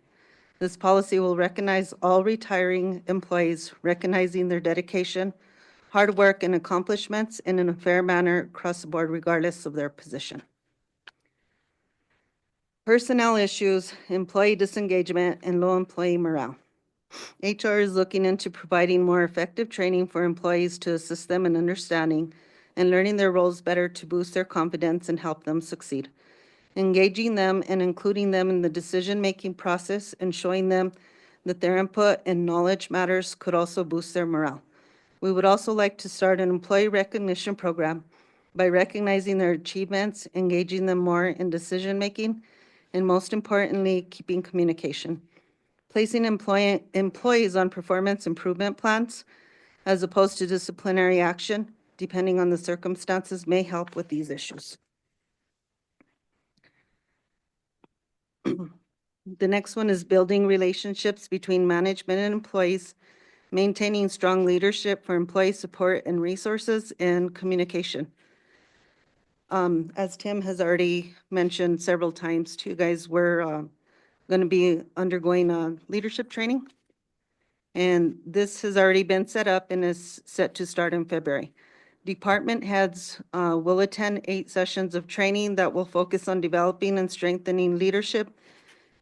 This policy will recognize all retiring employees, recognizing their dedication, hard work, and accomplishments in a fair manner across the board, regardless of their position. Personnel issues, employee disengagement, and low employee morale. HR is looking into providing more effective training for employees to assist them in understanding and learning their roles better to boost their confidence and help them succeed. Engaging them and including them in the decision-making process and showing them that their input and knowledge matters could also boost their morale. We would also like to start an employee recognition program by recognizing their achievements, engaging them more in decision-making, and most importantly, keeping communication. Placing employees on performance improvement plans as opposed to disciplinary action, depending on the circumstances, may help with these issues. The next one is building relationships between management and employees, maintaining strong leadership for employee support and resources, and communication. As Tim has already mentioned several times to you guys, we're going to be undergoing leadership training. And this has already been set up and is set to start in February. Department heads will attend 8 sessions of training that will focus on developing and strengthening leadership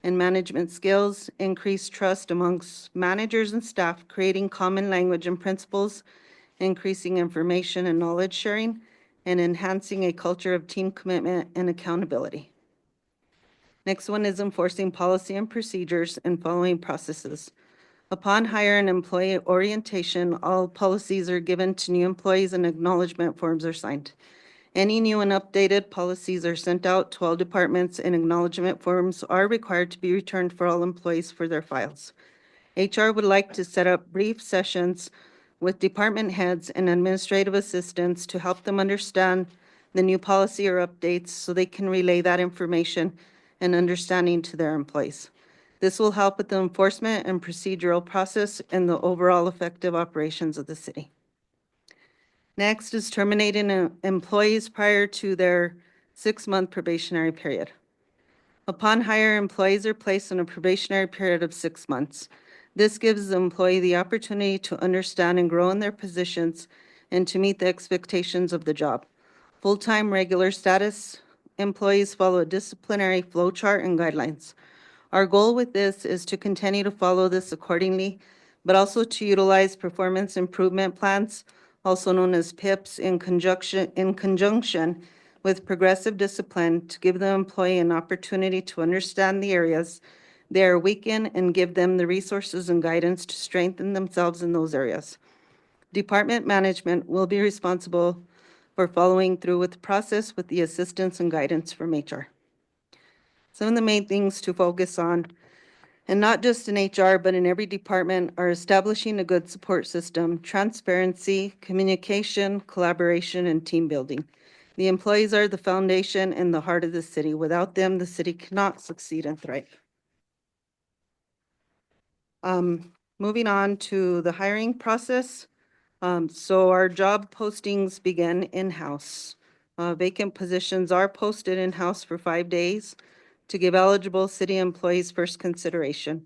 and management skills, increase trust amongst managers and staff, creating common language and principles, increasing information and knowledge sharing, and enhancing a culture of team commitment and accountability. Next one is enforcing policy and procedures and following processes. Upon hire and employee orientation, all policies are given to new employees and acknowledgement forms are signed. Any new and updated policies are sent out to all departments and acknowledgement forms are required to be returned for all employees for their files. HR would like to set up brief sessions with department heads and administrative assistants to help them understand the new policy or updates so they can relay that information and understanding to their employees. This will help with the enforcement and procedural process and the overall effective operations of the city. Next is terminating employees prior to their 6-month probationary period. Upon hire, employees are placed on a probationary period of 6 months. This gives the employee the opportunity to understand and grow in their positions and to meet the expectations of the job. Full-time regular status employees follow a disciplinary flow chart and guidelines. Our goal with this is to continue to follow this accordingly, but also to utilize performance improvement plans, also known as PIPs, in conjunction with progressive discipline to give the employee an opportunity to understand the areas they are weak in and give them the resources and guidance to strengthen themselves in those areas. Department management will be responsible for following through with the process with the assistance and guidance from HR. Some of the main things to focus on, and not just in HR, but in every department, are establishing a good support system, transparency, communication, collaboration, and team building. The employees are the foundation and the heart of the city. Without them, the city cannot succeed and thrive. Moving on to the hiring process. So our job postings begin in-house. Vacant positions are posted in-house for 5 days to give eligible city employees first consideration.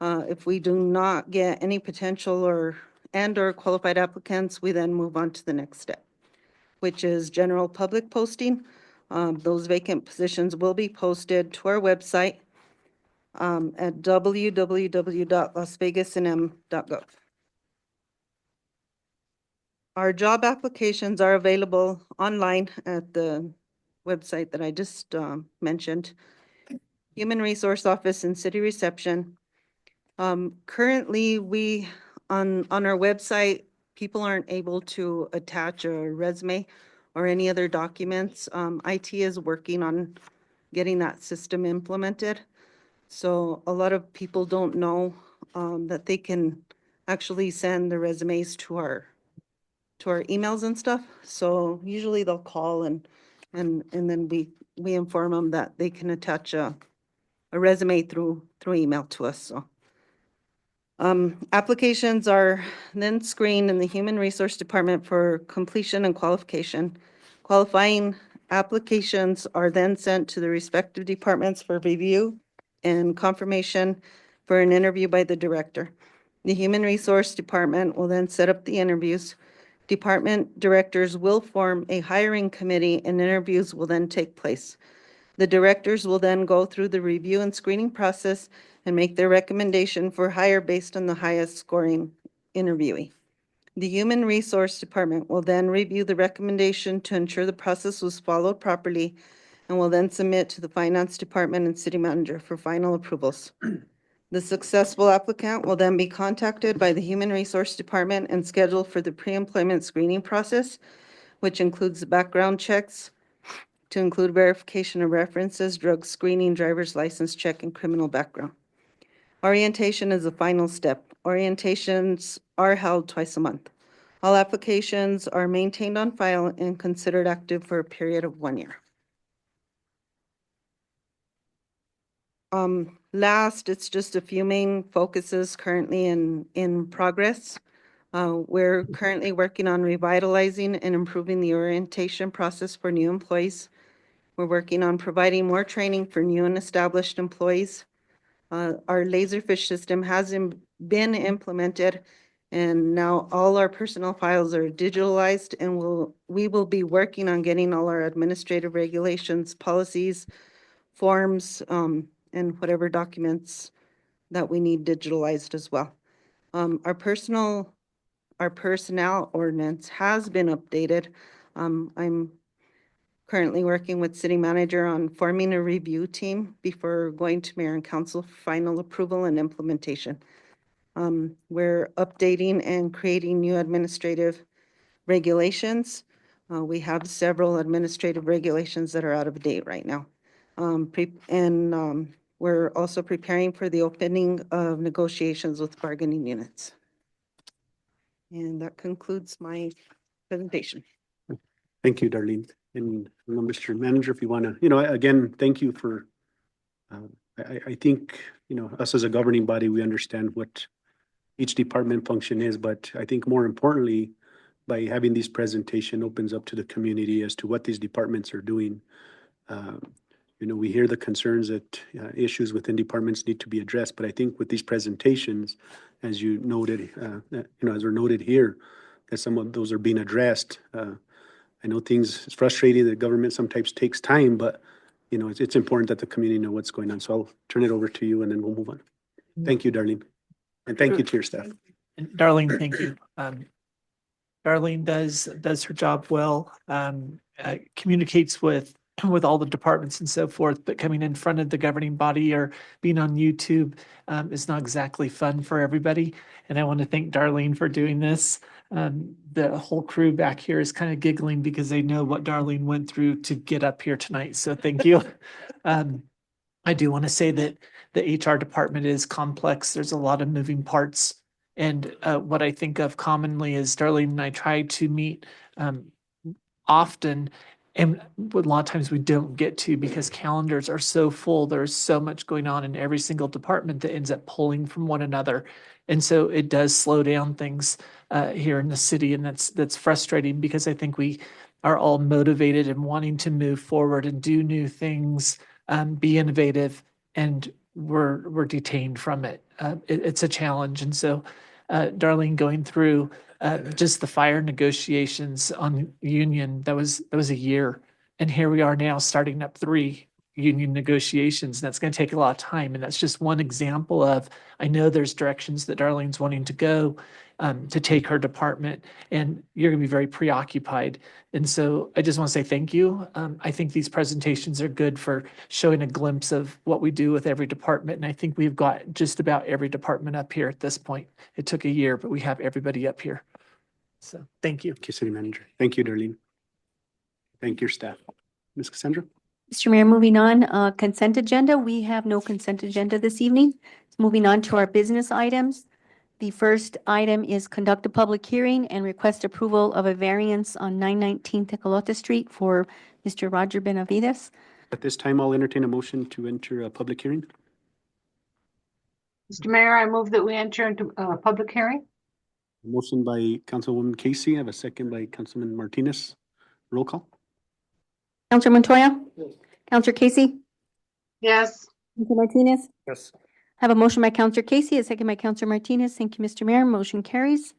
If we do not get any potential or qualified applicants, we then move on to the next step, which is general public posting. Those vacant positions will be posted to our website at www.lasvegasnm.gov. Our job applications are available online at the website that I just mentioned. Human Resource Office and City Reception. Currently, on our website, people aren't able to attach a resume or any other documents. IT is working on getting that system implemented. So a lot of people don't know that they can actually send the resumes to our emails and stuff. So usually they'll call and then we inform them that they can attach a resume through email to us. So applications are then screened in the Human Resource Department for completion and qualification. Qualifying applications are then sent to the respective departments for review and confirmation for an interview by the director. The Human Resource Department will then set up the interviews. Department directors will form a hiring committee and interviews will then take place. The directors will then go through the review and screening process and make their recommendation for hire based on the highest scoring interviewee. The Human Resource Department will then review the recommendation to ensure the process was followed properly and will then submit to the Finance Department and City Manager for final approvals. The successful applicant will then be contacted by the Human Resource Department and scheduled for the pre-employment screening process, which includes background checks to include verification of references, drug screening, driver's license check, and criminal background. Orientation is the final step. Orientations are held twice a month. All applications are maintained on file and considered active for a period of 1 year. Last, it's just a few main focuses currently in progress. We're currently working on revitalizing and improving the orientation process for new employees. We're working on providing more training for new and established employees. Our Laserfish system has been implemented, and now all our personnel files are digitalized, and we will be working on getting all our administrative regulations, policies, forms, and whatever documents that we need digitalized as well. Our personnel ordinance has been updated. I'm currently working with City Manager on forming a review team before going to Mayor and Council for final approval and implementation. We're updating and creating new administrative regulations. We have several administrative regulations that are out of date right now. We're also preparing for the opening of negotiations with bargaining units. And that concludes my presentation. Thank you, Darlene. And Mr. Manager, if you want to, again, thank you for, I think, us as a governing body, we understand what each department function is, but I think more importantly, by having this presentation opens up to the community as to what these departments are doing. We hear the concerns that issues within departments need to be addressed, but I think with these presentations, as you noted, as are noted here, that some of those are being addressed. I know it's frustrating that government sometimes takes time, but it's important that the community know what's going on. So I'll turn it over to you and then we'll move on. Thank you, Darlene. And thank you to your staff. And Darlene, thank you. Darlene does her job well, communicates with all the departments and so forth, but coming in front of the governing body or being on YouTube is not exactly fun for everybody. And I want to thank Darlene for doing this. The whole crew back here is kind of giggling because they know what Darlene went through to get up here tonight. So thank you. I do want to say that the HR department is complex. There's a lot of moving parts. And what I think of commonly is Darlene and I try to meet often And a lot of times we don't get to because calendars are so full. There's so much going on in every single department that ends up pulling from one another. And so it does slow down things here in the city. And that's frustrating because I think we are all motivated and wanting to move forward and do new things, be innovative, and we're detained from it. It's a challenge. And so Darlene, going through just the fire negotiations on union, that was a year. And here we are now starting up 3 union negotiations. And that's going to take a lot of time. And that's just one example of, I know there's directions that Darlene's wanting to go to take her department, and you're going to be very preoccupied. And so I just want to say thank you. I think these presentations are good for showing a glimpse of what we do with every department. And I think we've got just about every department up here at this point. It took a year, but we have everybody up here. So thank you. Thank you, City Manager. Thank you, Darlene. Thank your staff. Ms. Cassandra? Mr. Mayor, moving on, consent agenda. We have no consent agenda this evening. Moving on to our business items. The first item is conduct a public hearing and request approval of a variance on 919 Tecolote Street for Mr. Roger Benavides. At this time, I'll entertain a motion to enter a public hearing. Mr. Mayor, I move that we enter into a public hearing. Motion by Councilwoman Casey. I have a second by Councilman Martinez. Roll call. Counselor Montoya? Counselor Casey? Yes. Counselor Martinez? Yes. I have a motion by Counselor Casey, a second by Counselor Martinez. Thank you, Mr. Mayor. Motion carries.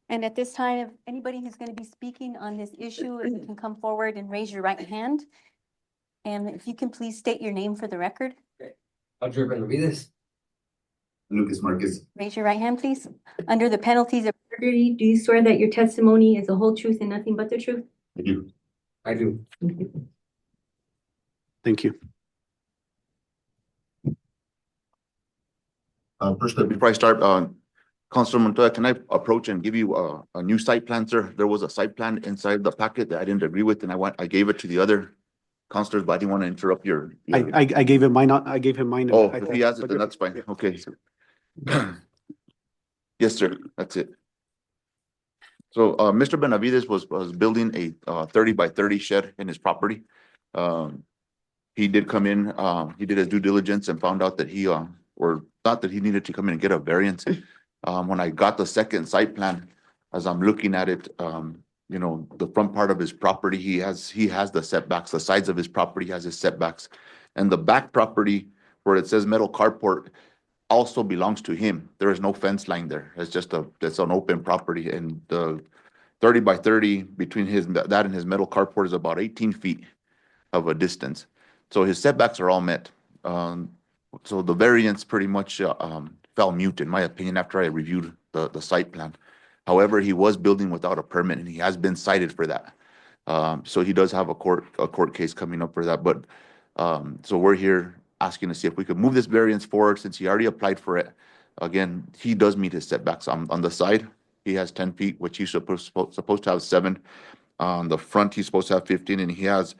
And at this time, if anybody who's going to be speaking on this issue, if you can come forward and raise your right hand. And if you can please state your name for the record. Roger Benavides. Lucas Marquez. Raise your right hand, please. Under the penalties of perjury, do you swear that your testimony is the whole truth and nothing but the truth? I do. I do. Thank you. First, before I start, Councilor Montoya, can I approach and give you a new site plan, sir? There was a site plan inside the packet that I didn't agree with, and I gave it to the other councilors, but I didn't want to interrupt your. I gave him mine. I gave him mine. Oh, if he has it, then that's fine. Okay. Yes, sir. That's it. So, Mr. Benavides was building a 30 by 30 shed in his property. He did come in, he did his due diligence and found out that he, or not that he needed to come in and get a variance. When I got the second site plan, as I'm looking at it, you know, the front part of his property, he has the setbacks, the sides of his property has his setbacks. And the back property where it says metal carport also belongs to him. There is no fence line there. It's an open property, and the 30 by 30 between that and his metal carport is about 18 feet of a distance. So his setbacks are all met. So the variance pretty much fell mute, in my opinion, after I reviewed the site plan. However, he was building without a permit, and he has been cited for that. So he does have a court case coming up for that. But so we're here asking to see if we could move this variance forward since he already applied for it. Again, he does meet his setbacks. On the side, he has 10 feet, which he's supposed to have 7. On the front, he's supposed to have 15, and he has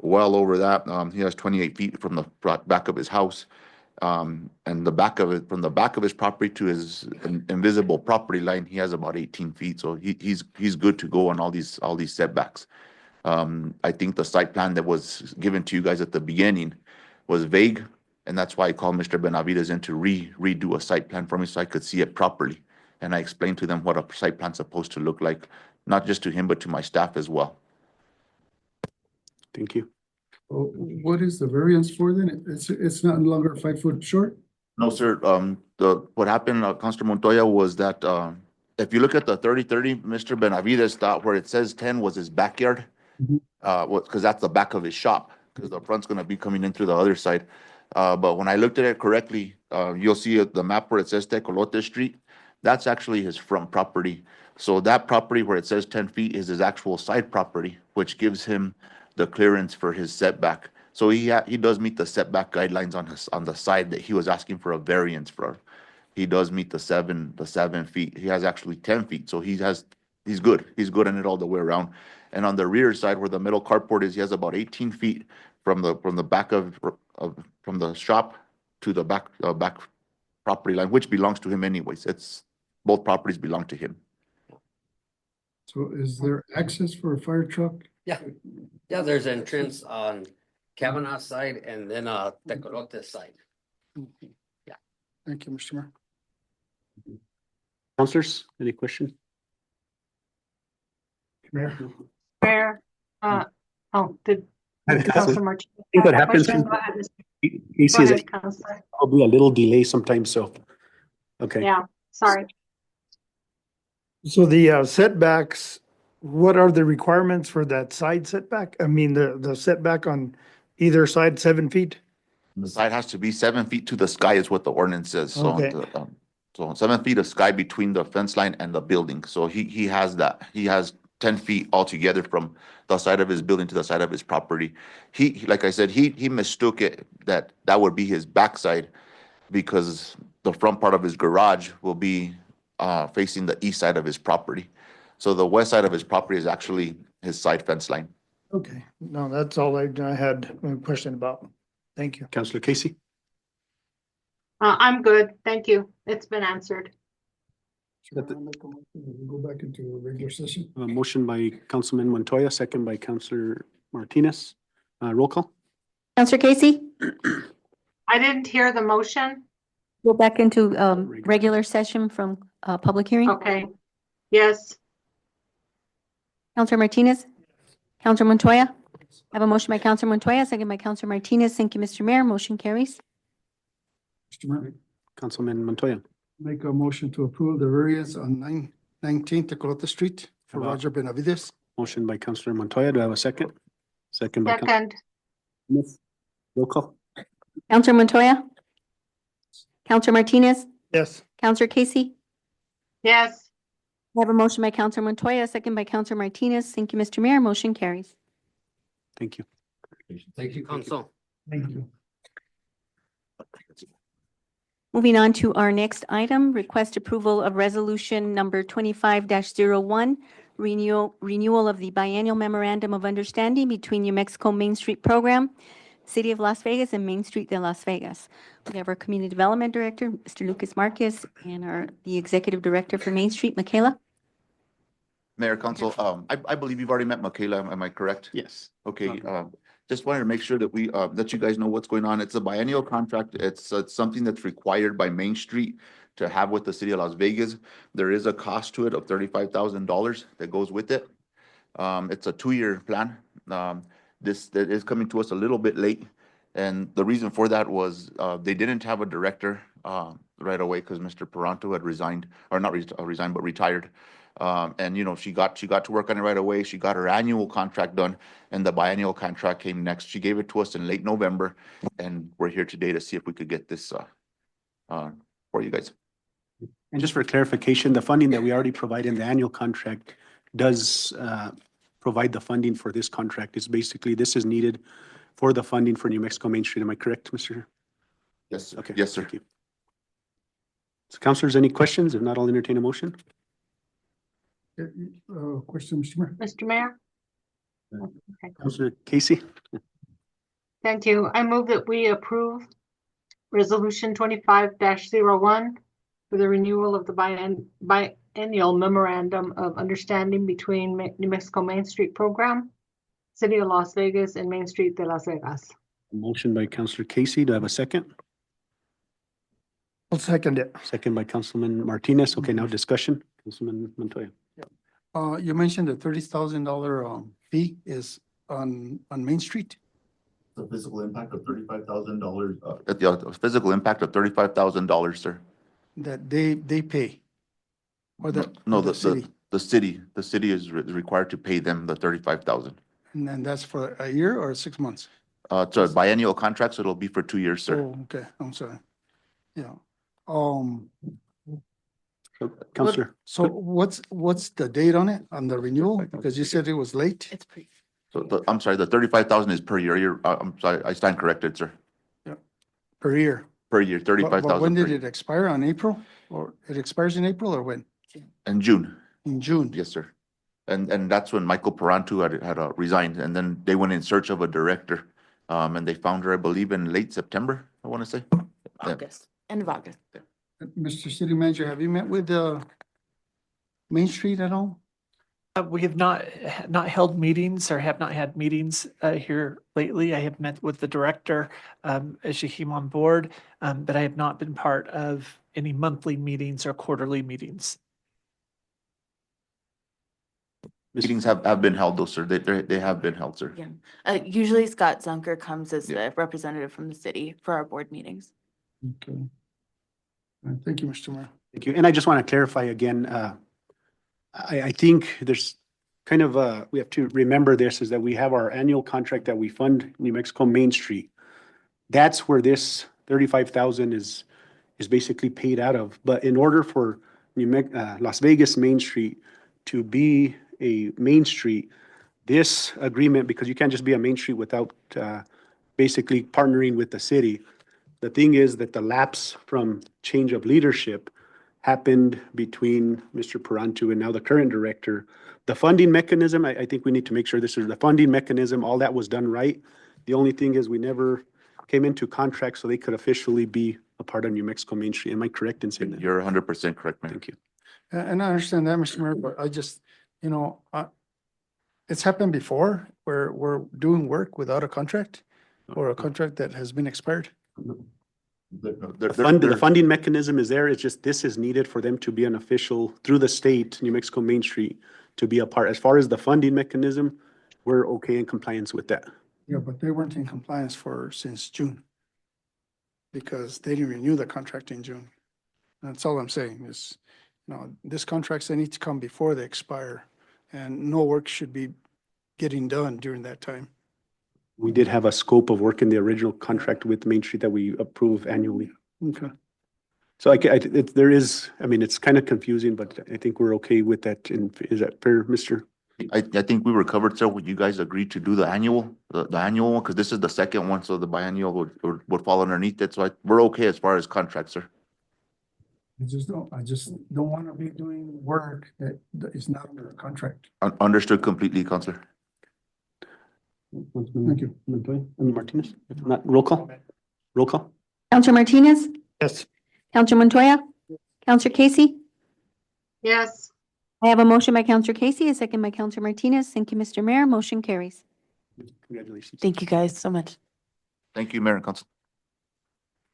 well over that. He has 28 feet from the back of his house. And from the back of his property to his invisible property line, he has about 18 feet. So he's good to go on all these setbacks. I think the site plan that was given to you guys at the beginning was vague, and that's why I called Mr. Benavides in to redo a site plan for me so I could see it properly. And I explained to them what a site plan's supposed to look like, not just to him, but to my staff as well. Thank you. Well, what is the variance for then? It's not no longer 5 foot short? No, sir. What happened, Councilor Montoya, was that if you look at the 30-30, Mr. Benavides thought where it says 10 was his backyard, because that's the back of his shop, because the front's going to be coming in through the other side. But when I looked at it correctly, you'll see the map where it says Tecolote Street. That's actually his front property. So that property where it says 10 feet is his actual side property, which gives him the clearance for his setback. So he does meet the setback guidelines on the side that he was asking for a variance for. He does meet the 7 feet. He has actually 10 feet. So he's good. He's good on it all the way around. And on the rear side where the metal carport is, he has about 18 feet from the back from the shop to the back property line, which belongs to him anyways. Both properties belong to him. So is there access for a fire truck Yeah, yeah, there's entrance on Kavanaugh side and then Tecolote side. Thank you, Mr. Mayor. Councilors, any question? Mayor. Mayor, did I Councilor Martinez think have what a happens question? in Go ahead, Mr. Casey Go is ahead, Councilor. probably a little delay sometimes, so. Okay. Yeah, sorry. So the setbacks, what are the requirements for that side setback? I mean, the setback on either side, 7 feet? The side has to be 7 feet to the sky is what the ordinance says. So, Okay. so 7 feet of sky between the fence line and the building. So he has that. He has 10 feet altogether from the side of his building to the side of his property. Like I said, he mistook it that would be his backside because the front part of his garage will be facing the east side of his property. So the west side of his property is actually his side fence line. Okay, no, that's all I had a question about. Thank you. Councilor Casey? I'm good. Thank you. It's been answered. Go back into regular session. A motion by Councilman Montoya, second by Councilor Martinez. Roll call? Counselor Casey, I didn't hear the motion. go back into regular session from public hearing. Okay. Yes. Counselor Martinez? Counselor Montoya? I have a motion by Counselor Montoya, second by Counselor Martinez. Thank you, Mr. Mayor. Motion carries. Mr. Mayor, Councilman Montoya. make a motion to approve the variance on 919 Tecolote Street for Hello. Roger Benavides. Motion by Councilor Montoya. Do I have a second? Second by Councilor Second. Smith. Roll call? Counselor Montoya? Counselor Martinez? Yes. Counselor Casey? Yes. I have a motion by Counselor Montoya, second by Counselor Martinez. Thank you, Mr. Mayor. Motion carries. Thank you. Thank you, Council. Thank you. Moving on to our next item, request approval of resolution number 25-01, renewal of the biennial memorandum of understanding between New Mexico Main Street Program, City of Las Vegas, and Main Street de Las Vegas. We have our Community Development Director, Mr. Lucas Marquez, and the Executive Director for Main Street, Michaela. Mayor, Council, I believe you've already met Michaela, am I correct? Yes. Okay, just wanted to make sure that we, that you guys know what's going on. It's a biennial contract. It's something that's required by Main Street to have with the city of Las Vegas. There is a cost to it of $35,000 that goes with it. It's a 2-year plan. This that is coming to us a little bit late. And the reason for that was, they didn't have a director, right away because Mr. Paranto had resigned, or not resigned, but retired. And you know, she got to work on it right away. She got her annual contract done and the biennial contract came next. She gave it to us in late November and we're here today to see if we could get this, for you guys. And just for clarification, the funding that we already provide in the annual contract does provide the funding for this contract. It's basically, this is needed for the funding for New Mexico Main Street. Am I correct, Mr.? Yes, sir. Okay. Yes, sir. Thank you. So councilors, any questions? If not, I'll entertain a motion. Question, Mr. Mayor. Mr. Mayor? Okay. Councilor Casey? Thank you. I move that we approve resolution 25-01 for the renewal of the biennial memorandum of understanding between New Mexico Main Street Program, City of Las Vegas, and Main Street de Las Vegas. Motion by Councilor Casey. Do I have a second? I'll second it. Second by Councilman Martinez. Okay, now discussion. Councilman Montoya. You mentioned the $30,000 fee is on Main Street. The physical impact of $35,000. The physical impact of $35,000, sir. That they pay. Or No, the city. the city is required to pay them the $35,000. And then that's for a year or 6 months? It's a biennial contract, so it'll be for 2 years, sir. Oh, okay, I'm sorry. Yeah. Councilor. So what's the date on it, on the renewal? Because you said it was late? It's pretty. So I'm sorry, the 35,000 is per year. I'm sorry, I stand corrected, sir. Per year. Per year, But 35,000. when per did year. it expire? On April? Or it expires in April or when? In June. In June? Yes, sir. And that's when Michael Paranto had resigned, and then they went in search of a director. And they found her, I believe, in late September, I want to say. August, end of August. Mr. City Manager, have you met with Main Street at all? We have not held meetings or have not had meetings here lately. I have met with the director as she came on board, but I have not been part of any monthly meetings or quarterly meetings. Meetings have been held though, sir. They have been held, sir. Yeah. Usually Scott Zunker comes as the representative from the city for our board meetings. Okay. Thank you, Mr. Mayor. Thank you. And I just want to clarify again, I think there's kind of, we have to remember this, is that we have our annual contract that we fund New Mexico Main Street. That's where this 35,000 is basically paid out of. But in order for Las Vegas Main Street to be a main street, this agreement, because you can't just be a main street without basically partnering with the city. The thing is that the lapse from change of leadership happened between Mr. Parantu and now the current director. The funding mechanism, I think we need to make sure this is the funding mechanism, all that was done right. The only thing is we never came into contract so they could officially be a part of New Mexico Main Street. Am I correct in saying that? You're 100% correct, Mayor. Thank you. And I understand that, Mr. Mayor, but I just, it's happened before where we're doing work without a contract or a contract that has been expired. The funding mechanism is there. It's just this is needed for them to be an official through the state, New Mexico Main Street, to be a part. As far as the funding mechanism, we're okay in compliance with that. Yeah, but they weren't in compliance since June. Because they didn't renew the contract in June. That's all I'm saying is, this contracts, they need to come before they expire. And no work should be getting done during that time. We did have a scope of work in the original contract with Main Street that we approve annually. Okay. So it's kind of confusing, but I think we're okay with that. And is that fair, Mr.? I think we were covered, sir, when you guys agreed to do the annual one, because this is the second one, so the biannual would fall underneath it. So we're okay as far as contracts, sir. I just don't want to be doing work that is not under a contract. Understood completely, Counselor. Thank you. Martinez, if not, roll call. Roll call. Counselor Martinez? Yes. Counselor Montoya? Counselor Casey? Yes. I have a motion by Counselor Casey, a second by Counselor Martinez. Thank you, Mr. Mayor. Motion carries. Congratulations. Thank you guys so much. Thank you, Mayor and Council.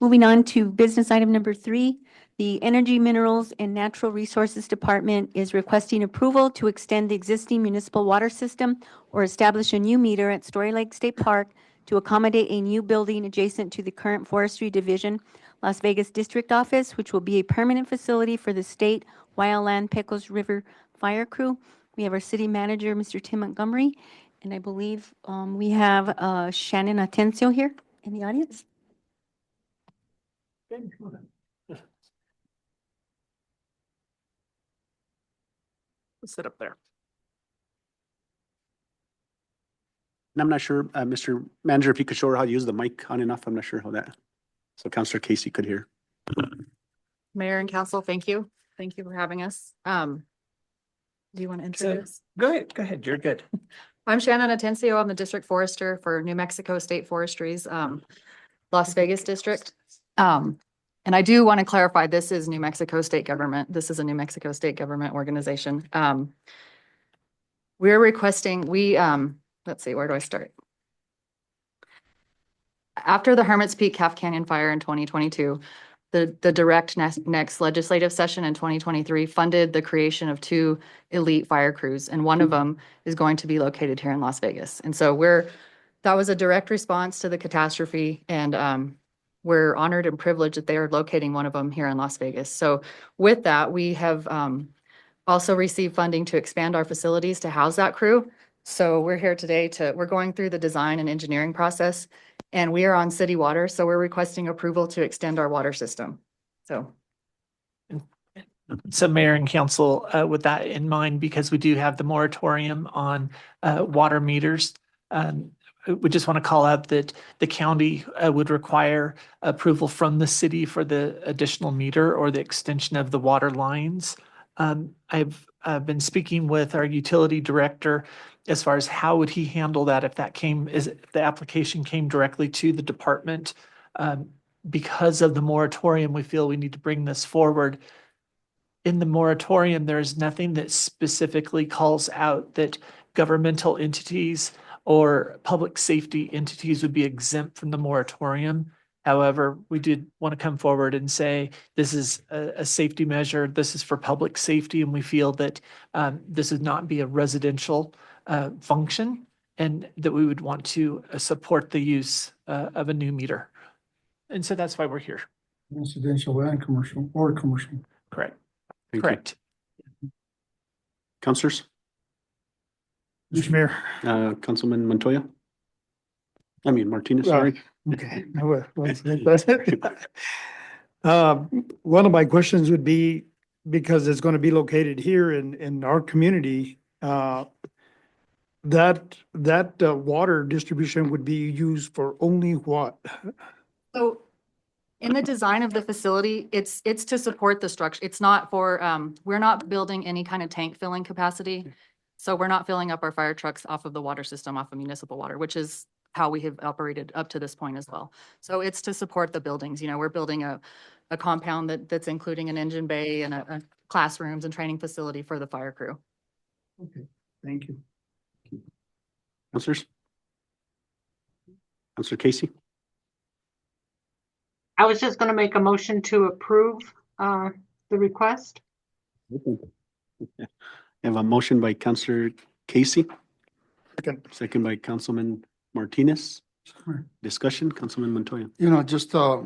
Moving on to business item number 3, the Energy, Minerals, and Natural Resources Department is requesting approval to extend the existing municipal water system or establish a new meter at Story Lake State Park to accommodate a new building adjacent to the current Forestry Division, Las Vegas District Office, which will be a permanent facility for the state Wildland Pecos River Fire Crew. We have our city manager, Mr. Tim Montgomery, and I believe we have Shannon Atencio here in the audience. Let's sit up there. And I'm not sure, Mr. Manager, if you could show her how to use the mic on and off. I'm not sure how that, so Counselor Casey could hear. Mayor and council, thank you. Thank you for having us. Do you want to introduce? Go ahead. You're good. I'm Shannon Atencio. I'm the district forester for New Mexico State Forestry's Las Vegas district. And I do want to clarify, this is New Mexico state government. This is a New Mexico state government organization. We're requesting, let's see, where do I start? After the Hermit's Peak Calf Canyon fire in 2022, the direct next legislative session in 2023 funded the creation of 2 elite fire crews, and one of them is going to be located here in Las Vegas. And so that was a direct response to the catastrophe, and we're honored and privileged that they are locating one of them here in Las Vegas. So with that, we have also received funding to expand our facilities to house that crew. So we're here today we're going through the design and engineering process, and we are on city water. So we're requesting approval to extend our water system. So Mayor and Council, with that in mind, because we do have the moratorium on water meters, we just want to call out that the county would require approval from the city for the additional meter or the extension of the water lines. I've been speaking with our utility director as far as how would he handle that if the application came directly to the department. Because of the moratorium, we feel we need to bring this forward. in the moratorium, there is nothing that specifically calls out that governmental entities or public safety entities would be exempt from the moratorium. However, we did want to come forward and say, this is a safety measure, this is for public safety, and we feel that this would not be a residential function, and that we would want to support the use of a new meter. And so that's why we're here. Residential and commercial, or commercial. Correct. Thank you. Correct. Councilors, Mr. Mayor. Councilman Montoya? I mean Martinez, sorry. Okay. One of my questions would be, because it's going to be located here in our community, that water distribution would be used for only what? So in the design of the facility, it's to support the structure. It's not for, we're not building any kind of tank filling capacity. So we're not filling up our fire trucks off of the water system, off of municipal water, which is how we have operated up to this point as well. So it's to support the buildings. You know, we're building a compound that's including an engine bay and a classrooms and training facility for the fire crew. Okay, thank you. Councilors? Councilor Casey? I was just gonna make a motion to approve the request. I have a motion by Councilor Casey, Second. second by Councilman Martinez. Sure. Discussion, Councilman Montoya. You know, just a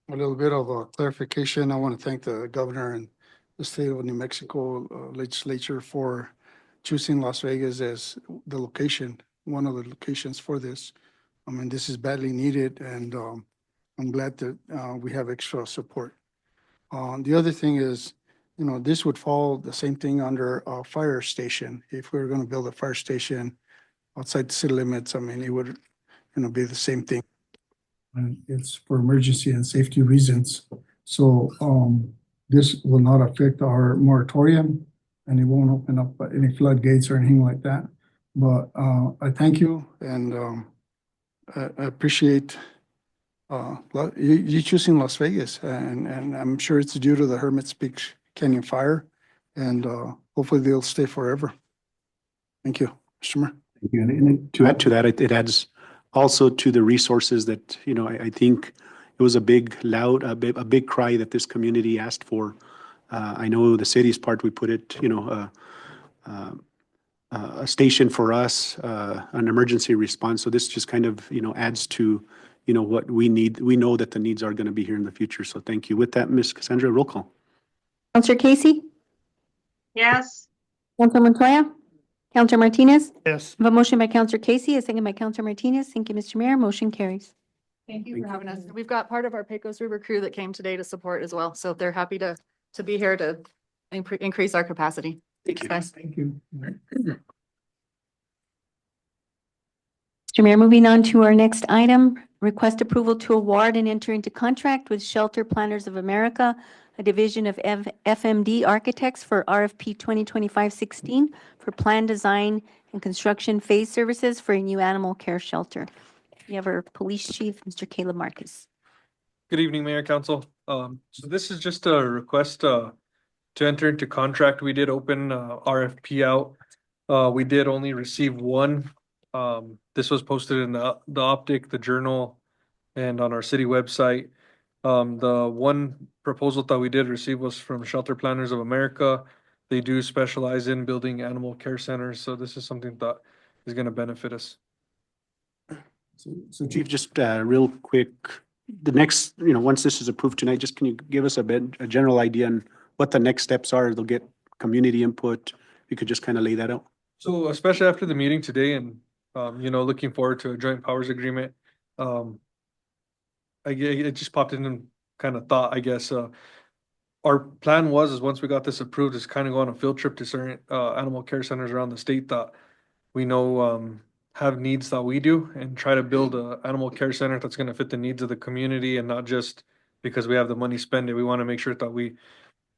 little bit of a clarification. I want to thank the governor and the state of New Mexico legislature for choosing Las Vegas as the location, one of the locations for this. I mean, this is badly needed, and I'm glad that we have extra support. The other thing is, you know, this would fall the same thing under a fire station. If we were going to build a fire station outside the city limits, I mean, it would, you know, be the same thing. And it's for emergency and safety reasons. So this will not affect our moratorium, and it won't open up any floodgates or anything like that. But I thank you, and I appreciate you choosing Las Vegas, and I'm sure it's due to the Hermit's Peak Canyon fire, and hopefully they'll stay forever. Thank you, Mr. Mayor. Thank you. And to add to that, it adds also to the resources that, you know, I think it was a big, loud, a big cry that this community asked for. I know the city's part, we put it, you know, a station for us, an emergency response. So this just kind of, you know, adds to, you know, what we need. We know that the needs are going to be here in the future. So thank you. With that, Ms. Cassandra, roll call. Counselor Casey? Yes. Counselor Montoya? Counselor Martinez? Yes. I have a motion by Counselor Casey, a second by Counselor Martinez. Thank you, Mr. Mayor. Motion carries. Thank you for having us. We've got part of our Pecos River crew that came today to support as well. So they're happy to be here to increase our capacity. Thank you. Thanks, guys. Thank you. Mr. Mayor, moving on to our next item, request approval to award and enter into contract with Shelter Planners of America, a division of FMD Architects for RFP 2025-16 for plan design and construction phase services for a new animal care shelter. We have our police chief, Mr. Caleb Marcus. Good evening, Mayor, Council. So this is just a request to enter into contract. We did open RFP out. We did only receive one. This was posted in the Optic, the Journal, and on our city website. The one proposal that we did receive was from Shelter Planners of America. They do specialize in building animal care centers, so this is something that is going to benefit us. So Chief, just real quick, the next, you know, once this is approved tonight, just can you give us a general idea on what the next steps are? They'll get community input. You could just kind of lay that out. So especially after the meeting today and, you know, looking forward to a joint powers agreement, it just popped in and kind of thought, I guess, our plan was once we got this approved is kind of go on a field trip to certain animal care centers around the state that we know have needs that we do and try to build an animal care center that's going to fit the needs of the community and not just because we have the money spend it. We want to make sure that we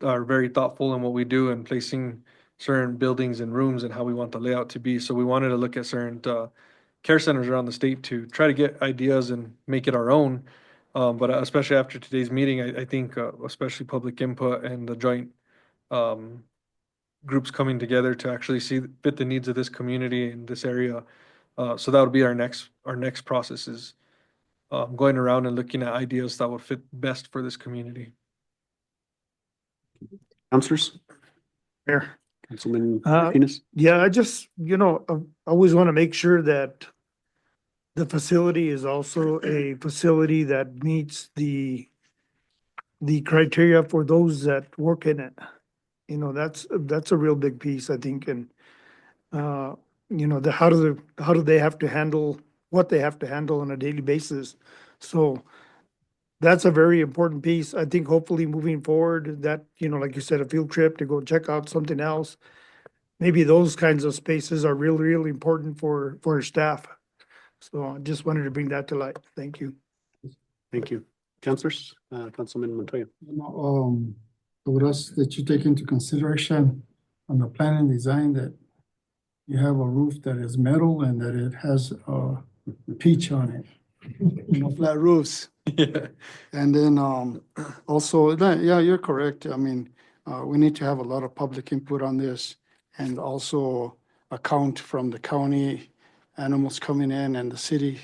are very thoughtful in what we do and placing certain buildings and rooms and how we want the layout to be. So we wanted to look at certain care centers around the state to try to get ideas and make it our own. But especially after today's meeting, I think especially public input and the joint groups coming together to actually fit the needs of this community in this area. So that would be our next process is going around and looking at ideas that would fit best for this community. Councilors, Mayor. Councilman Uh, Martinez? Yeah, I just, I always want to make sure that the facility is also a facility that meets the criteria for those that work in it. That's a real big piece, I think, and how do they have to handle what they have to handle on a daily basis. So that's a very important piece. I think hopefully moving forward that, like you said, a field trip to go check out something else. Maybe those kinds of spaces are really, really important for our staff. So I just wanted to bring that to light. Thank you. Thank you. Councilors, Councilman Montoya. I would ask that you take into consideration on the plan and design that you have a roof that is metal and that it has a peach on it. Flat roofs. Yeah. And then also, yeah, you're correct. I mean, we need to have a lot of public input on this and also account from the county animals coming in and the city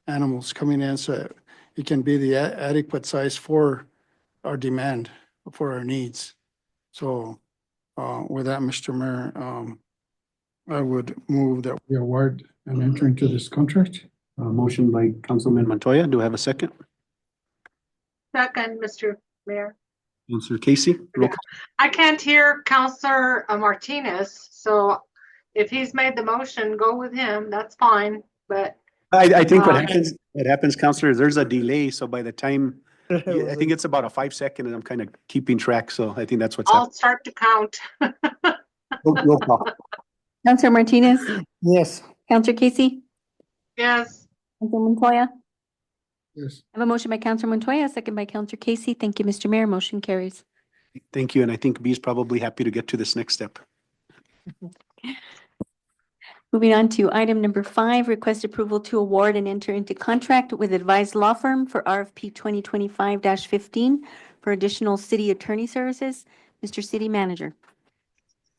animals coming in so it can be the adequate size for our demand, for our needs. So with that, Mr. Mayor, I would move that we award and enter into this contract. Motion by Councilman Montoya. Do I have a second? Second, Mr. Mayor. Councilor Casey, roll call. I can't hear Counselor Martinez, so if he's made the motion, go with him. That's fine, but. I think what Um, happens, Counselor, is there's a delay, so by the time, I think it's about a 5 second, and I'm kind of keeping track, so I think that's what's I'll happening. start to count. Roll call. Counselor Martinez, Yes. Counselor Casey, Yes, Counselor Montoya. Yes. I have a motion by Counselor Montoya, a second by Counselor Casey. Thank you, Mr. Mayor. Motion carries. Thank you, and I think B is probably happy to get to this next step. Moving on to item number 5, request approval to award and enter into contract with Advised Law Firm for RFP 2025-15 for additional city attorney services. Mr. City Manager.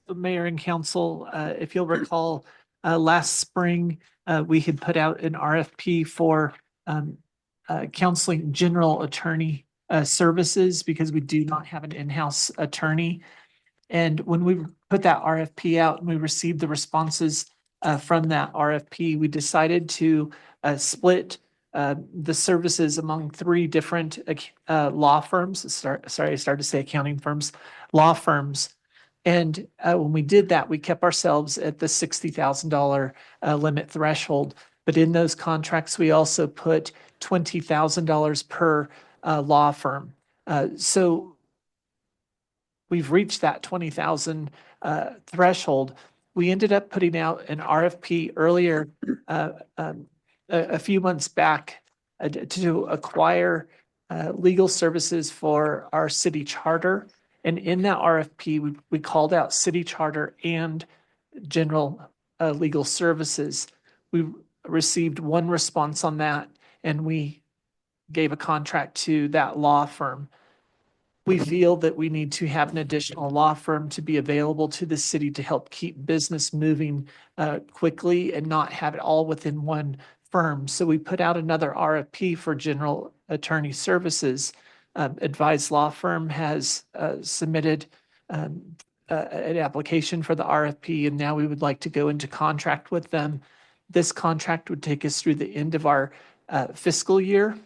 The Mayor and Council, if you'll recall, last spring, we had put out an RFP for counseling general attorney services because we do not have an in-house attorney. And when we put that RFP out and we received the responses from that RFP, we decided to split the services among 3 different law firms. Sorry, I started to say accounting firms, law firms. And when we did that, we kept ourselves at the $60,000 limit threshold. But in those contracts, we also put $20,000 per law firm. So we've reached that 20,000 threshold. We ended up putting out an RFP earlier, a few months back, to acquire legal services for our city charter. And in that RFP, we called out city charter and general legal services. We received 1 response on that, and we gave a contract to that law firm. We feel that we need to have an additional law firm to be available to the city to help keep business moving quickly and not have it all within one firm. So we put out another RFP for general attorney services. Advised Law Firm has submitted an application for the RFP, and now we would like to go into contract with them. This contract would take us through the end of our fiscal year,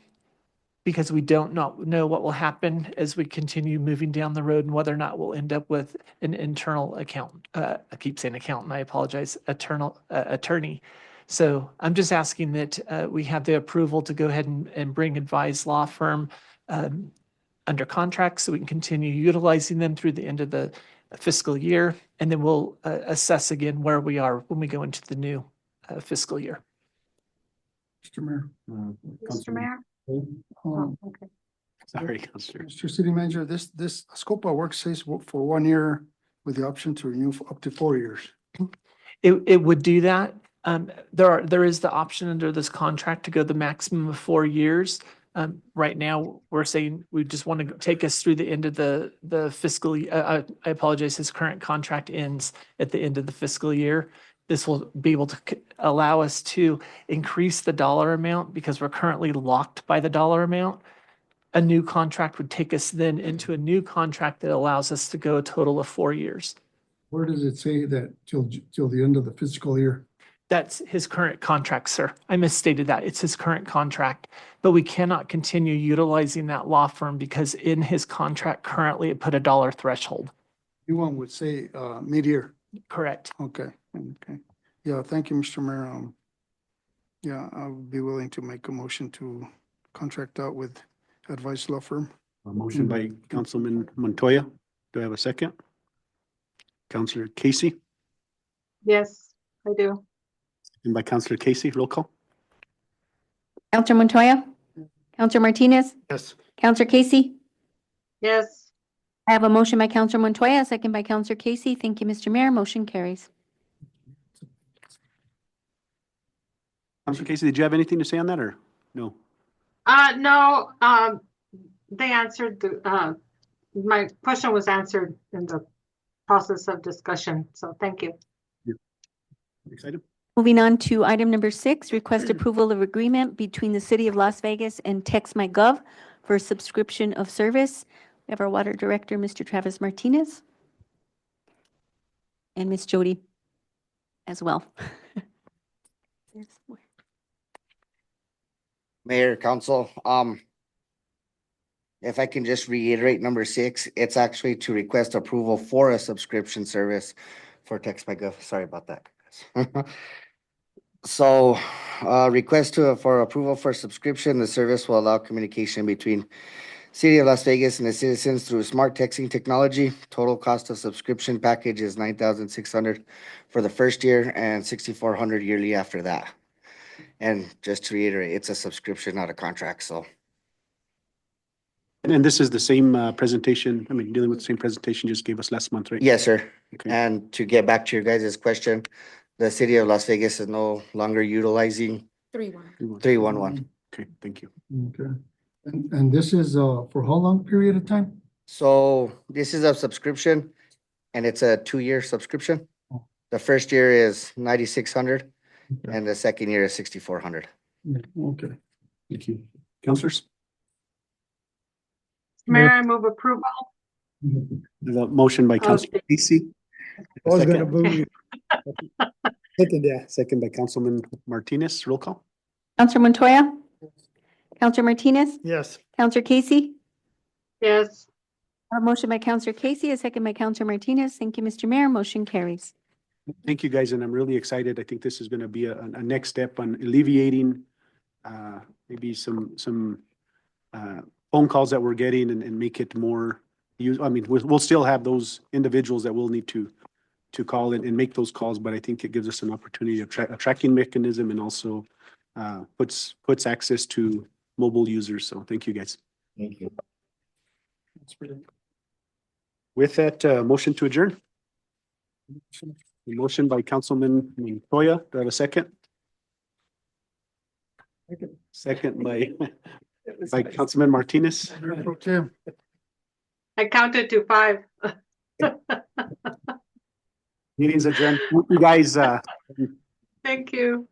because we don't know what will happen as we continue moving down the road and whether or not we'll end up with an internal accountant. I keep saying accountant, I apologize, attorney. So I'm just asking that we have the approval to go ahead and bring Advised Law Firm under contract so we can continue utilizing them through the end of the fiscal year. And then we'll assess again where we are when we go into the new fiscal year. Mr. Mayor. Mr. Mayor. Okay. Sorry, Councilor. Mr. City Manager, this scope of work says for 1 year with the option to renew for up to 4 years. It would do that. There is the option under this contract to go the maximum of 4 years. Right now, we're saying we just want to take us through the end of the fiscal, I apologize, his current contract ends at the end of the fiscal year. This will be able to allow us to increase the dollar amount because we're currently locked by the dollar amount. A new contract would take us then into a new contract that allows us to go a total of 4 years. Where does it say that till the end of the fiscal year? That's his current contract, sir. I misstated that. It's his current contract, but we cannot continue utilizing that law firm because in his contract currently it put a dollar threshold. You one would say, mid-year. Correct. Okay, okay. Yeah, thank you, Mr. Mayor. Yeah, I would be willing to make a motion to contract out with Advice Law Firm. A motion by Councilman Montoya. Do I have a second? Councilor Casey, Yes, I do. and by Councilor Casey, roll call. Counselor Montoya? Counselor Martinez? Yes. Counselor Casey? Yes, I have a motion by Counselor Montoya, a second by Counselor Casey. Thank you, Mr. Mayor. Motion carries. Councilor Casey, did you have anything to say on that or no? no, they answered the, my question was answered in the process of discussion, so thank you. Excited? Moving on to item number 6, request approval of agreement between the City of Las Vegas and TextMyGov for subscription of service. We have our Water Director, Mr. Travis Martinez, and Miss Jody as well. Mayor, Council, if I can just reiterate number 6, it's actually to request approval for a subscription service for TextMyGov. Sorry about that. So, request for approval for subscription. The service will allow communication between City of Las Vegas and the citizens through smart texting technology. Total cost of subscription package is $9,600 for the first year and $6,400 yearly after that. And just to reiterate, it's a subscription, not a contract, so. And this is the same presentation, I mean, dealing with the same presentation you just gave us last month, right? Yes, sir. Okay. And to get back to your guys' question, the City of Las Vegas is no longer utilizing 311. Okay, thank you. Okay. And this is, for how long period of time? So this is a subscription and it's a 2-year subscription. Oh. The first year is 9,600 Okay. and the second year is 6,400. Yeah, okay. Thank you. Councilors? Mayor, I move approval. There's a motion by Councilor Casey. I was gonna Second. move. Second, yeah. Second by Councilman Martinez, roll call. Counselor Montoya? Counselor Martinez? Yes. Counselor Casey? Yes, A motion by Counselor Casey, a second by Counselor Martinez. Thank you, Mr. Mayor. Motion carries. Thank you, guys, and I'm really excited. I think this is gonna be a next step on alleviating maybe some phone calls that we're getting and make it more I mean, we'll still have those individuals that will need to call and make those calls, but I think it gives us an opportunity of a tracking mechanism and also puts access to mobile users. So thank you, guys. Thank you. That's brilliant. With that, motion to adjourn. Motion by Councilman Montoya. Do I have a second? Second by Councilman Martinez. Pro Tem. I counted to 5. Meeting's adjourned. You guys, Thank you.